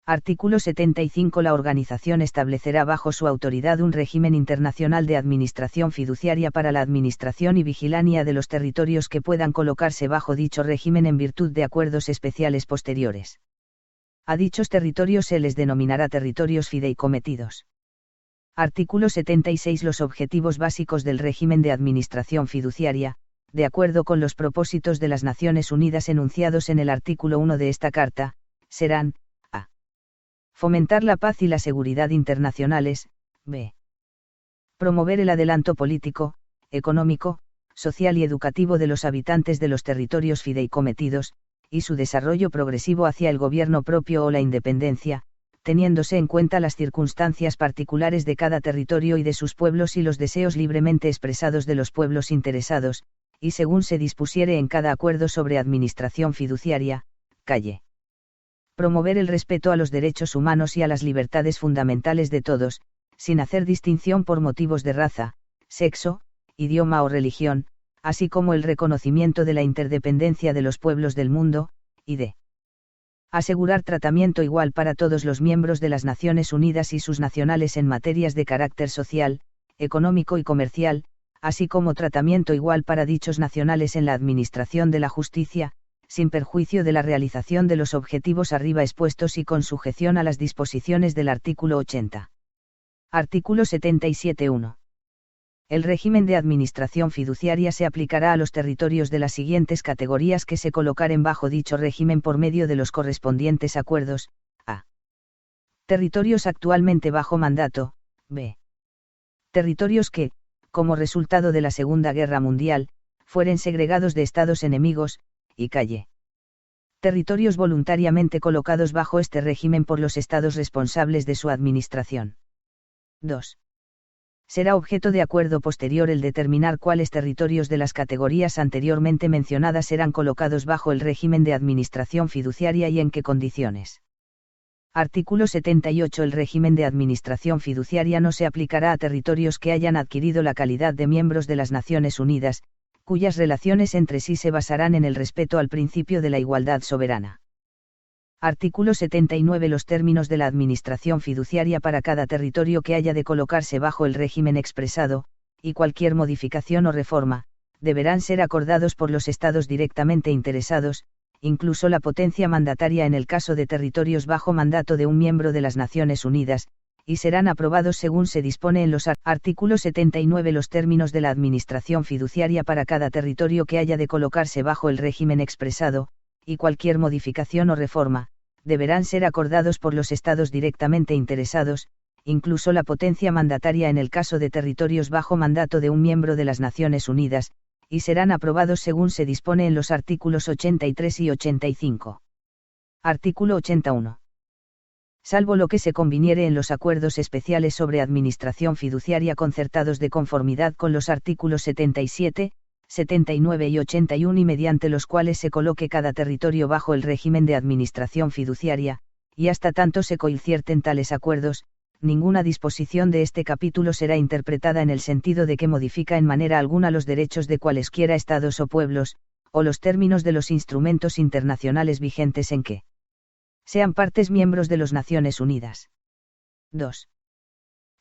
Artículo 75. La organización establecerá bajo su autoridad un régimen internacional de administración fiduciaria para la administración y vigilancia de los territorios que puedan colocarse bajo dicho régimen en virtud de acuerdos especiales posteriores. A dichos territorios se les denominará territorios fideicometidos. Artículo 76. Los objetivos básicos del régimen de administración fiduciaria, de acuerdo con los propósitos de las Naciones Unidas enunciados en el artículo 1 de esta Carta, serán: a. Fomentar la paz y la seguridad internacionales, b. Promover el adelanto político, económico, social y educativo de los habitantes de los territorios fideicometidos, y su desarrollo progresivo hacia el gobierno propio o la independencia, teniéndose en cuenta las circunstancias particulares de cada territorio y de sus pueblos y los deseos libremente expresados de los pueblos interesados, y según se dispusiere en cada acuerdo sobre administración fiduciaria, calle. Promover el respeto a los derechos humanos y a las libertades fundamentales de todos, sin hacer distinción por motivos de raza, sexo, idioma o religión, así como el reconocimiento de la interdependencia de los pueblos del mundo, y de asegurar tratamiento igual para todos los miembros de las Naciones Unidas y sus nacionales en materias de carácter social, económico y comercial, así como tratamiento igual para dichos nacionales en la administración de la justicia, sin perjuicio de la realización de los objetivos arriba expuestos y con sujeción a las disposiciones del artículo 80. Artículo 77.1. El régimen de administración fiduciaria se aplicará a los territorios de las siguientes categorías que se colocaren bajo dicho régimen por medio de los correspondientes acuerdos: a. Territorios actualmente bajo mandato, b. Territorios que, como resultado de la Segunda Guerra Mundial, fueren segregados de estados enemigos, y calle. Territorios voluntariamente colocados bajo este régimen por los estados responsables de su administración. 2. Será objeto de acuerdo posterior el determinar cuáles territorios de las categorías anteriormente mencionadas serán colocados bajo el régimen de administración fiduciaria y en qué condiciones. Artículo 78. El régimen de administración fiduciaria no se aplicará a territorios que hayan adquirido la calidad de miembros de las Naciones Unidas, cuyas relaciones entre sí se basarán en el respeto al principio de la igualdad soberana. Artículo 79. Los términos de la administración fiduciaria para cada territorio que haya de colocarse bajo el régimen expresado, y cualquier modificación o reforma, deberán ser acordados por los estados directamente interesados, incluso la potencia mandataria en el caso de territorios bajo mandato de un miembro de las Naciones Unidas, y serán aprobados según se dispone en los artículos 79. Los términos de la administración fiduciaria para cada territorio que haya de colocarse bajo el régimen expresado, y cualquier modificación o reforma, deberán ser acordados por los estados directamente interesados, incluso la potencia mandataria en el caso de territorios bajo mandato de un miembro de las Naciones Unidas, y serán aprobados según se dispone en los artículos 83 y 85. Artículo 81. Salvo lo que se conviniere en los acuerdos especiales sobre administración fiduciaria concertados de conformidad con los artículos 77, 79 y 81 y mediante los cuales se coloque cada territorio bajo el régimen de administración fiduciaria, y hasta tanto se concierten tales acuerdos, ninguna disposición de este capítulo será interpretada en el sentido de que modifica en manera alguna los derechos de cualesquiera estados o pueblos, o los términos de los instrumentos internacionales vigentes en que sean partes miembros de las Naciones Unidas. 2.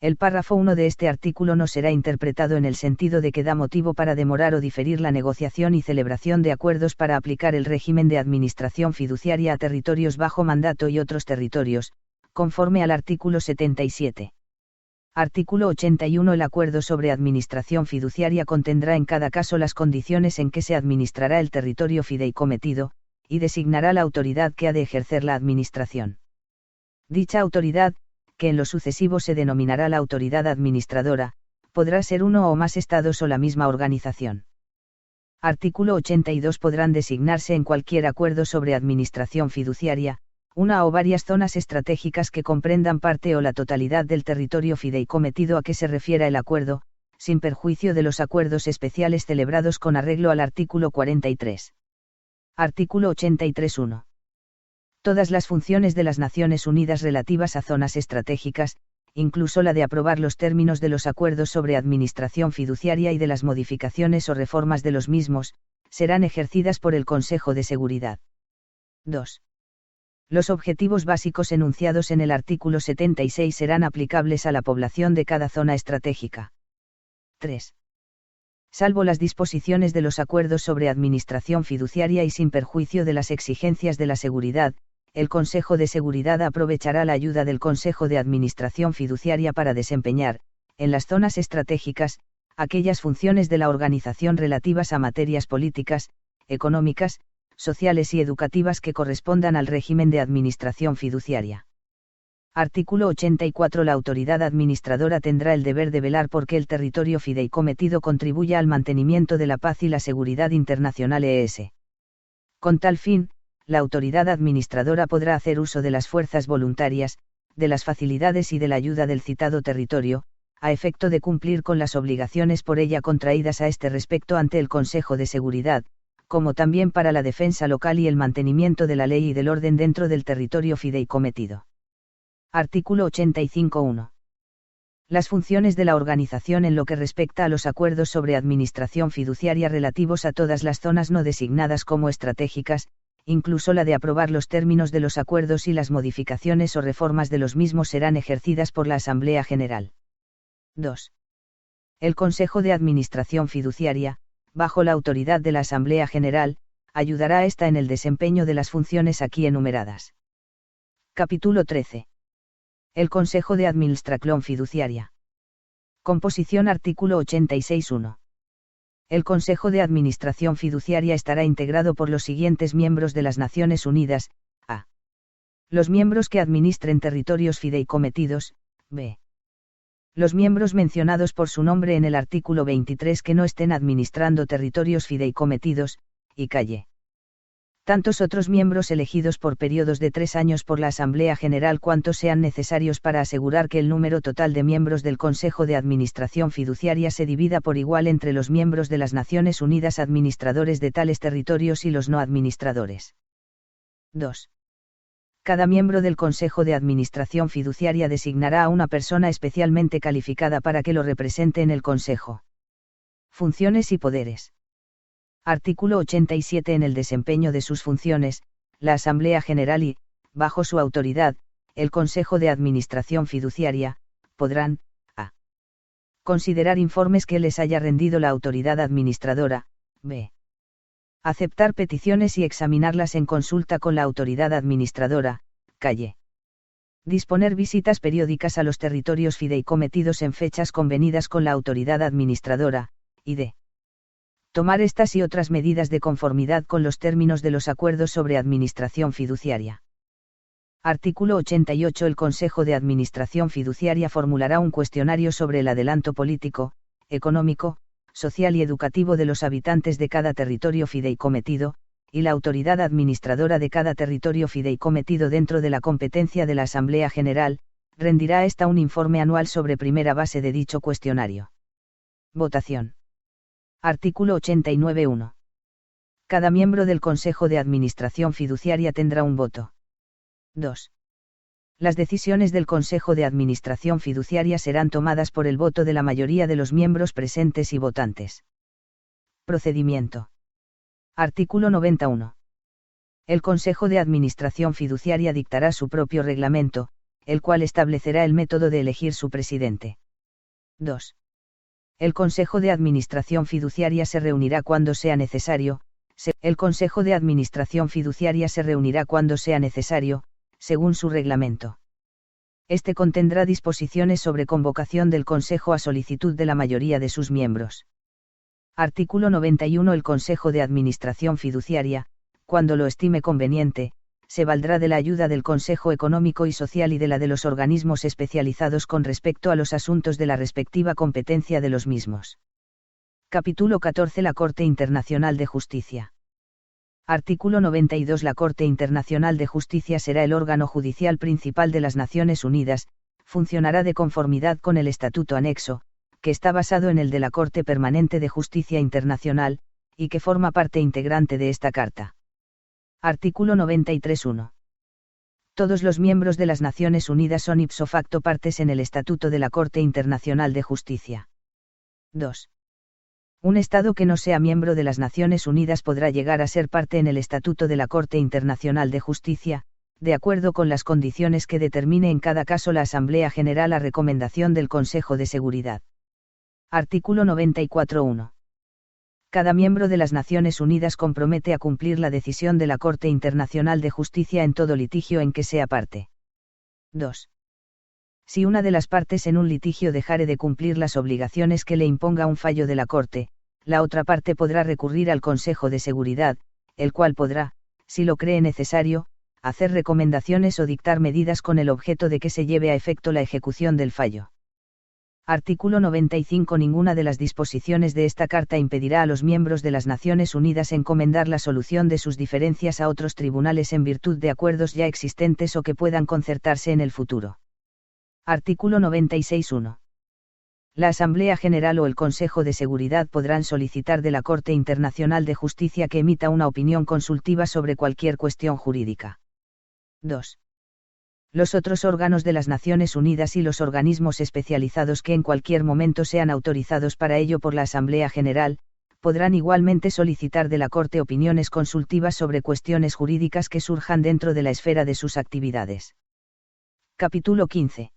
El párrafo 1 de este artículo no será interpretado en el sentido de que da motivo para demorar o diferir la negociación y celebración de acuerdos para aplicar el régimen de administración fiduciaria a territorios bajo mandato y otros territorios, conforme al artículo 77. Artículo 81. El acuerdo sobre administración fiduciaria contendrá en cada caso las condiciones en que se administrará el territorio fideicometido, y designará la autoridad que ha de ejercer la administración. Dicha autoridad, que en lo sucesivo se denominará la autoridad administradora, podrá ser uno o más estados o la misma organización. Artículo 82. Podrán designarse en cualquier acuerdo sobre administración fiduciaria, una o varias zonas estratégicas que comprendan parte o la totalidad del territorio fideicometido a que se refiera el acuerdo, sin perjuicio de los acuerdos especiales celebrados con arreglo al artículo 43. Artículo 83.1. Todas las funciones de las Naciones Unidas relativas a zonas estratégicas, incluso la de aprobar los términos de los acuerdos sobre administración fiduciaria y de las modificaciones o reformas de los mismos, serán ejercidas por el Consejo de Seguridad. 2. Los objetivos básicos enunciados en el artículo 76 serán aplicables a la población de cada zona estratégica. 3. Salvo las disposiciones de los acuerdos sobre administración fiduciaria y sin perjuicio de las exigencias de la seguridad, el Consejo de Seguridad aprovechará la ayuda del Consejo de Administración Fiduciaria para desempeñar, en las zonas estratégicas, aquellas funciones de la organización relativas a materias políticas, económicas, sociales y educativas que correspondan al régimen de administración fiduciaria. Artículo 84. La autoridad administradora tendrá el deber de velar por que el territorio fideicometido contribuya al mantenimiento de la paz y la seguridad internacional (ES). Con tal fin, la autoridad administradora podrá hacer uso de las fuerzas voluntarias, de las facilidades y de la ayuda del citado territorio, a efecto de cumplir con las obligaciones por ella contraídas a este respecto ante el Consejo de Seguridad, como también para la defensa local y el mantenimiento de la ley y del orden dentro del territorio fideicometido. Artículo 85.1. Las funciones de la organización en lo que respecta a los acuerdos sobre administración fiduciaria relativos a todas las zonas no designadas como estratégicas, incluso la de aprobar los términos de los acuerdos y las modificaciones o reformas de los mismos serán ejercidas por la Asamblea General. 2. El Consejo de Administración Fiduciaria, bajo la autoridad de la Asamblea General, ayudará a ésta en el desempeño de las funciones aquí enumeradas. Capítulo 13. El Consejo de Administración Fiduciaria. Composición. Artículo 86.1. El Consejo de Administración Fiduciaria estará integrado por los siguientes miembros de las Naciones Unidas: a. Los miembros que administren territorios fideicometidos; b. Los miembros mencionados por su nombre en el artículo 23 que no estén administrando territorios fideicometidos; y c. Tantos otros miembros elegidos por periodos de 3 años por la Asamblea General cuantos sean necesarios para asegurar que el número total de miembros del Consejo de Administración Fiduciaria se divida por igual entre los miembros de las Naciones Unidas administradores de tales territorios y los no administradores. 2. Cada miembro del Consejo de Administración Fiduciaria designará a una persona especialmente calificada para que lo represente en el Consejo. Funciones y poderes. Artículo 87. En el desempeño de sus funciones, la Asamblea General y, bajo su autoridad, el Consejo de Administración Fiduciaria, podrán: a. Considerar informes que les haya rendido la autoridad administradora; b. Aceptar peticiones y examinarlas en consulta con la autoridad administradora; c. Disponer visitas periódicas a los territorios fideicometidos en fechas convenidas con la autoridad administradora; y d. Tomar estas y otras medidas de conformidad con los términos de los acuerdos sobre administración fiduciaria. Artículo 88. El Consejo de Administración Fiduciaria formulará un cuestionario sobre el adelanto político, económico, social y educativo de los habitantes de cada territorio fideicometido, y la autoridad administradora de cada territorio fideicometido dentro de la competencia de la Asamblea General, rendirá a esta un informe anual sobre primera base de dicho cuestionario. Votación. Artículo 89.1. Cada miembro del Consejo de Administración Fiduciaria tendrá un voto. 2. Las decisiones del Consejo de Administración Fiduciaria serán tomadas por el voto de la mayoría de los miembros presentes y votantes. Procedimiento. Artículo 91. El Consejo de Administración Fiduciaria dictará su propio reglamento, el cual establecerá el método de elegir su presidente. 2. El Consejo de Administración Fiduciaria se reunirá cuando sea necesario. El Consejo de Administración Fiduciaria se reunirá cuando sea necesario, según su reglamento. Este contendrá disposiciones sobre convocación del Consejo a solicitud de la mayoría de sus miembros. Artículo 91. El Consejo de Administración Fiduciaria, cuando lo estime conveniente, se valdrá de la ayuda del Consejo Económico y Social y de la de los organismos especializados con respecto a los asuntos de la respectiva competencia de los mismos. Capítulo 14. La Corte Internacional de Justicia. Artículo 92. La Corte Internacional de Justicia será el órgano judicial principal de las Naciones Unidas, funcionará de conformidad con el Estatuto Anexo, que está basado en el de la Corte Permanente de Justicia Internacional, y que forma parte integrante de esta Carta. Artículo 93.1. Todos los miembros de las Naciones Unidas son ipso facto partes en el Estatuto de la Corte Internacional de Justicia. 2. Un Estado que no sea miembro de las Naciones Unidas podrá llegar a ser parte en el Estatuto de la Corte Internacional de Justicia, de acuerdo con las condiciones que determine en cada caso la Asamblea General a recomendación del Consejo de Seguridad. Artículo 94.1. Cada miembro de las Naciones Unidas compromete a cumplir la decisión de la Corte Internacional de Justicia en todo litigio en que sea parte. 2. Si una de las partes en un litigio dejare de cumplir las obligaciones que le imponga un fallo de la Corte, la otra parte podrá recurrir al Consejo de Seguridad, el cual podrá, si lo cree necesario, hacer recomendaciones o dictar medidas con el objeto de que se lleve a efecto la ejecución del fallo. Artículo 95. Ninguna de las disposiciones de esta Carta impedirá a los miembros de las Naciones Unidas encomendar la solución de sus diferencias a otros tribunales en virtud de acuerdos ya existentes o que puedan concertarse en el futuro. Artículo 96.1. La Asamblea General o el Consejo de Seguridad podrán solicitar de la Corte Internacional de Justicia que emita una opinión consultiva sobre cualquier cuestión jurídica. 2. Los otros órganos de las Naciones Unidas y los organismos especializados que en cualquier momento sean autorizados para ello por la Asamblea General, podrán igualmente solicitar de la Corte opiniones consultivas sobre cuestiones jurídicas que surjan dentro de la esfera de sus actividades. Capítulo 15.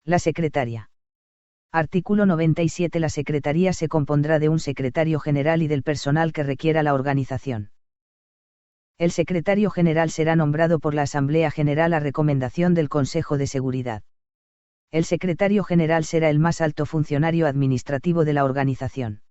La Secretaría. Artículo 97. La Secretaría se compondrá de un secretario general y del personal que requiera la organización. El secretario general será nombrado por la Asamblea General a recomendación del Consejo de Seguridad. El secretario general será el más alto funcionario administrativo de la organización.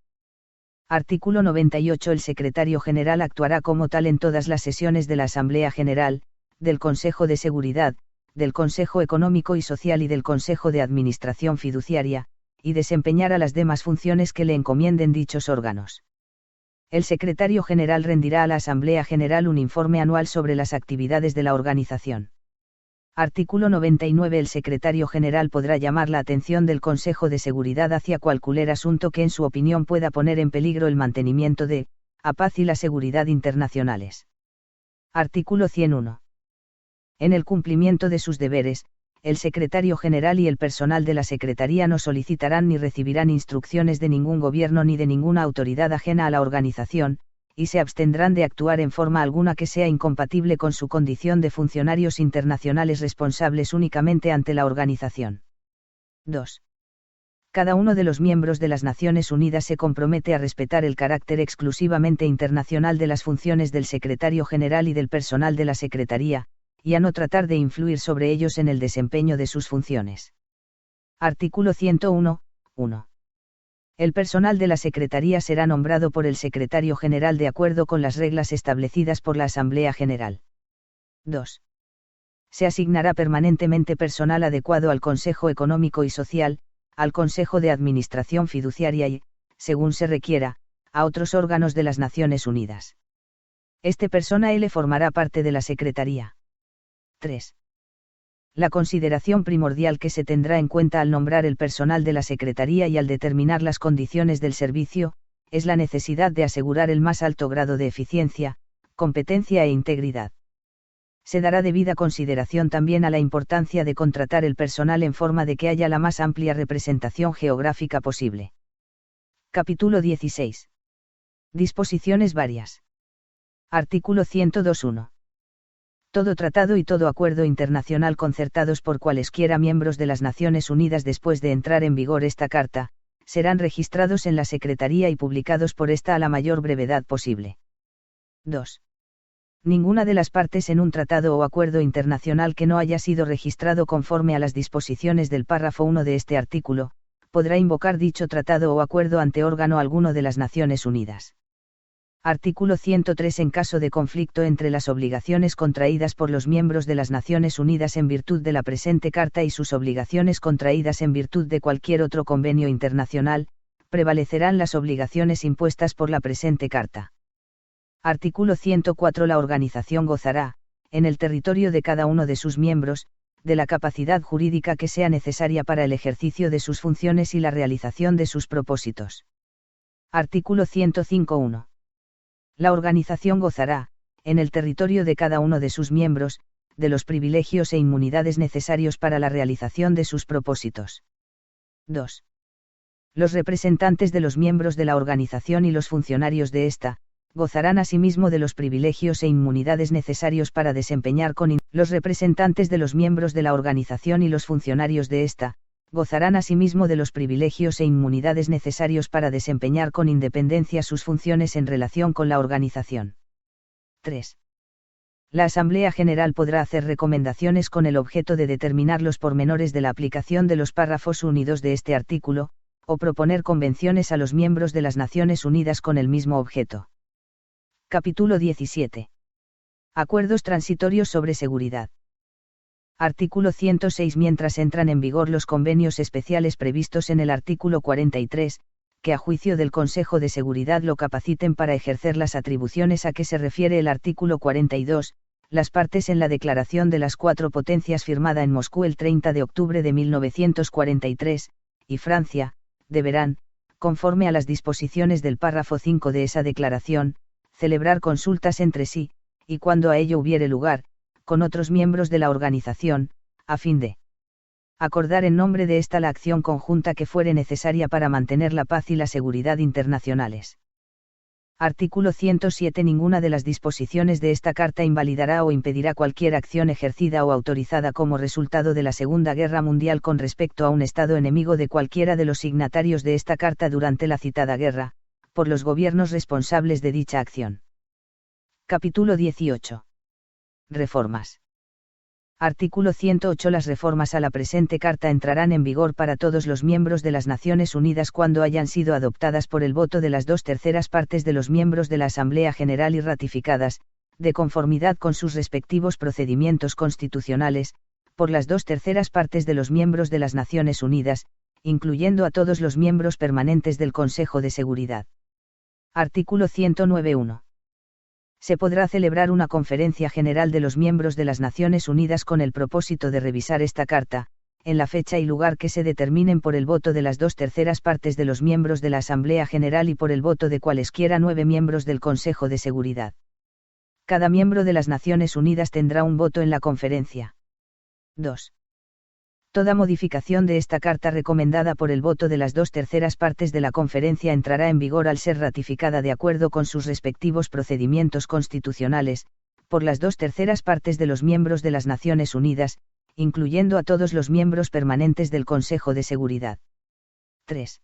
Artículo 98. El secretario general actuará como tal en todas las sesiones de la Asamblea General, del Consejo de Seguridad, del Consejo Económico y Social y del Consejo de Administración Fiduciaria, y desempeñará las demás funciones que le encomienden dichos órganos. El secretario general rendirá a la Asamblea General un informe anual sobre las actividades de la organización. Artículo 99. El secretario general podrá llamar la atención del Consejo de Seguridad hacia cualquier asunto que en su opinión pueda poner en peligro el mantenimiento de la paz y la seguridad internacionales. Artículo 101. En el cumplimiento de sus deberes, el secretario general y el personal de la Secretaría no solicitarán ni recibirán instrucciones de ningún gobierno ni de ninguna autoridad ajena a la organización, y se abstendrán de actuar en forma alguna que sea incompatible con su condición de funcionarios internacionales responsables únicamente ante la organización. 2. Cada uno de los miembros de las Naciones Unidas se compromete a respetar el carácter exclusivamente internacional de las funciones del secretario general y del personal de la Secretaría, y a no tratar de influir sobre ellos en el desempeño de sus funciones. Artículo 101. 1. El personal de la Secretaría será nombrado por el Secretario General de acuerdo con las reglas establecidas por la Asamblea General. 2. Se asignará permanentemente personal adecuado al Consejo Económico y Social, al Consejo de Administración Fiduciaria y, según se requiera, a otros órganos de las Naciones Unidas. Este personal formará parte de la Secretaría. 3. La consideración primordial que se tendrá en cuenta al nombrar el personal de la Secretaría y al determinar las condiciones del servicio, es la necesidad de asegurar el más alto grado de eficiencia, competencia e integridad. Se dará debida consideración también a la importancia de contratar el personal en forma de que haya la más amplia representación geográfica posible. Capítulo 16. Disposiciones varias. Artículo 102.1. Todo tratado y todo acuerdo internacional concertados por cualesquiera miembros de las Naciones Unidas después de entrar en vigor esta Carta, serán registrados en la Secretaría y publicados por esta a la mayor brevedad posible. 2. Ninguna de las partes en un tratado o acuerdo internacional que no haya sido registrado conforme a las disposiciones del párrafo 1 de este artículo, podrá invocar dicho tratado o acuerdo ante órgano alguno de las Naciones Unidas. Artículo 103. En caso de conflicto entre las obligaciones contraídas por los miembros de las Naciones Unidas en virtud de la presente Carta y sus obligaciones contraídas en virtud de cualquier otro convenio internacional, prevalecerán las obligaciones impuestas por la presente Carta. Artículo 104. La organización gozará, en el territorio de cada uno de sus miembros, de la capacidad jurídica que sea necesaria para el ejercicio de sus funciones y la realización de sus propósitos. Artículo 105.1. La organización gozará, en el territorio de cada uno de sus miembros, de los privilegios e inmunidades necesarios para la realización de sus propósitos. 2. Los representantes de los miembros de la organización y los funcionarios de ésta, gozarán asimismo de los privilegios e inmunidades necesarios para desempeñar los representantes de los miembros de la organización y los funcionarios de ésta, gozarán asimismo de los privilegios e inmunidades necesarios para desempeñar con independencia sus funciones en relación con la organización. 3. La Asamblea General podrá hacer recomendaciones con el objeto de determinar los pormenores de la aplicación de los párrafos 1 y 2 de este artículo, o proponer convenciones a los miembros de las Naciones Unidas con el mismo objeto. Capítulo 17. Acuerdos transitorios sobre seguridad. Artículo 106. Mientras entran en vigor los convenios especiales previstos en el artículo 43, que a juicio del Consejo de Seguridad lo capaciten para ejercer las atribuciones a que se refiere el artículo 42, las partes en la Declaración de las Cuatro Potencias firmada en Moscú el 30 de octubre de 1943, y Francia, deberán, conforme a las disposiciones del párrafo 5 de esa declaración, celebrar consultas entre sí, y cuando a ello hubiere lugar, con otros miembros de la organización, a fin de acordar en nombre de ésta la acción conjunta que fuere necesaria para mantener la paz y la seguridad internacionales. Artículo 107. Ninguna de las disposiciones de esta Carta invalidará o impedirá cualquier acción ejercida o autorizada como resultado de la Segunda Guerra Mundial con respecto a un Estado enemigo de cualquiera de los signatarios de esta Carta durante la citada guerra, por los gobiernos responsables de dicha acción. Capítulo 18. Reformas. Artículo 108. Las reformas a la presente Carta entrarán en vigor para todos los miembros de las Naciones Unidas cuando hayan sido adoptadas por el voto de las 2/3 partes de los miembros de la Asamblea General y ratificadas, de conformidad con sus respectivos procedimientos constitucionales, por las 2/3 partes de los miembros de las Naciones Unidas, incluyendo a todos los miembros permanentes del Consejo de Seguridad. Artículo 109.1. Se podrá celebrar una conferencia general de los miembros de las Naciones Unidas con el propósito de revisar esta Carta, en la fecha y lugar que se determinen por el voto de las 2/3 partes de los miembros de la Asamblea General y por el voto de cualesquiera 9 miembros del Consejo de Seguridad. Cada miembro de las Naciones Unidas tendrá un voto en la conferencia. 2. Toda modificación de esta Carta recomendada por el voto de las 2/3 partes de la conferencia entrará en vigor al ser ratificada de acuerdo con sus respectivos procedimientos constitucionales, por las 2/3 partes de los miembros de las Naciones Unidas, incluyendo a todos los miembros permanentes del Consejo de Seguridad. 3.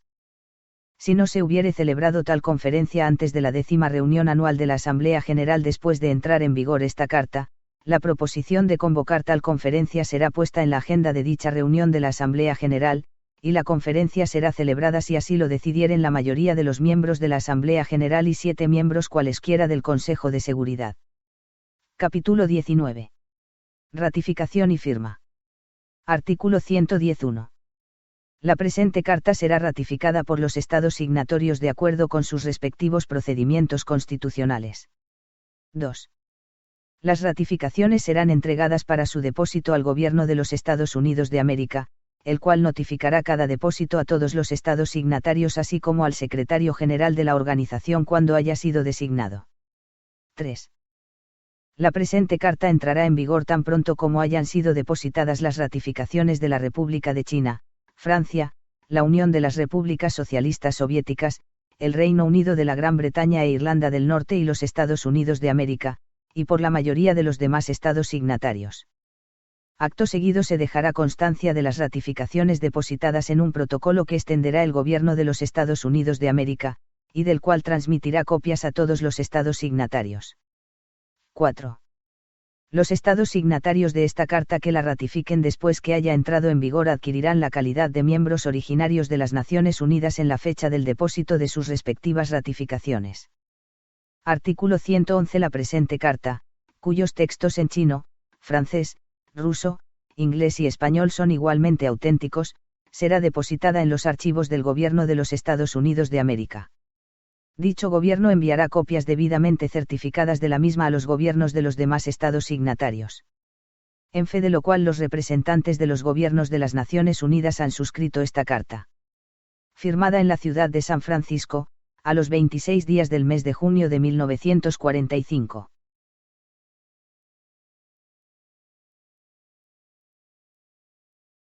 Si no se hubiere celebrado tal conferencia antes de la 10ª reunión anual de la Asamblea General después de entrar en vigor esta Carta, la proposición de convocar tal conferencia será puesta en la agenda de dicha reunión de la Asamblea General, y la conferencia será celebrada si así lo decidieren la mayoría de los miembros de la Asamblea General y 7 miembros cualesquiera del Consejo de Seguridad. Capítulo 19. Ratificación y firma. Artículo 110.1. La presente Carta será ratificada por los Estados signatorios de acuerdo con sus respectivos procedimientos constitucionales. 2. Las ratificaciones serán entregadas para su depósito al Gobierno de los Estados Unidos de América, el cual notificará cada depósito a todos los estados signatarios así como al secretario general de la organización cuando haya sido designado. 3. La presente Carta entrará en vigor tan pronto como hayan sido depositadas las ratificaciones de la República de China, Francia, la Unión de las Repúblicas Socialistas Soviéticas, el Reino Unido de la Gran Bretaña e Irlanda del Norte y los Estados Unidos de América, y por la mayoría de los demás estados signatarios. Acto seguido se dejará constancia de las ratificaciones depositadas en un protocolo que extenderá el Gobierno de los Estados Unidos de América, y del cual transmitirá copias a todos los estados signatarios. 4. Los estados signatarios de esta Carta que la ratifiquen después que haya entrado en vigor adquirirán la calidad de miembros originarios de las Naciones Unidas en la fecha del depósito de sus respectivas ratificaciones. Artículo 111. La presente carta, cuyos textos en chino, francés, ruso, inglés y español son igualmente auténticos, será depositada en los archivos del Gobierno de los Estados Unidos de América. Dicho gobierno enviará copias debidamente certificadas de la misma a los gobiernos de los demás estados signatarios. En fe de lo cual los representantes de los gobiernos de las Naciones Unidas han suscrito esta carta. Firmada en la ciudad de San Francisco, a los 26 días del mes de junio de 1945.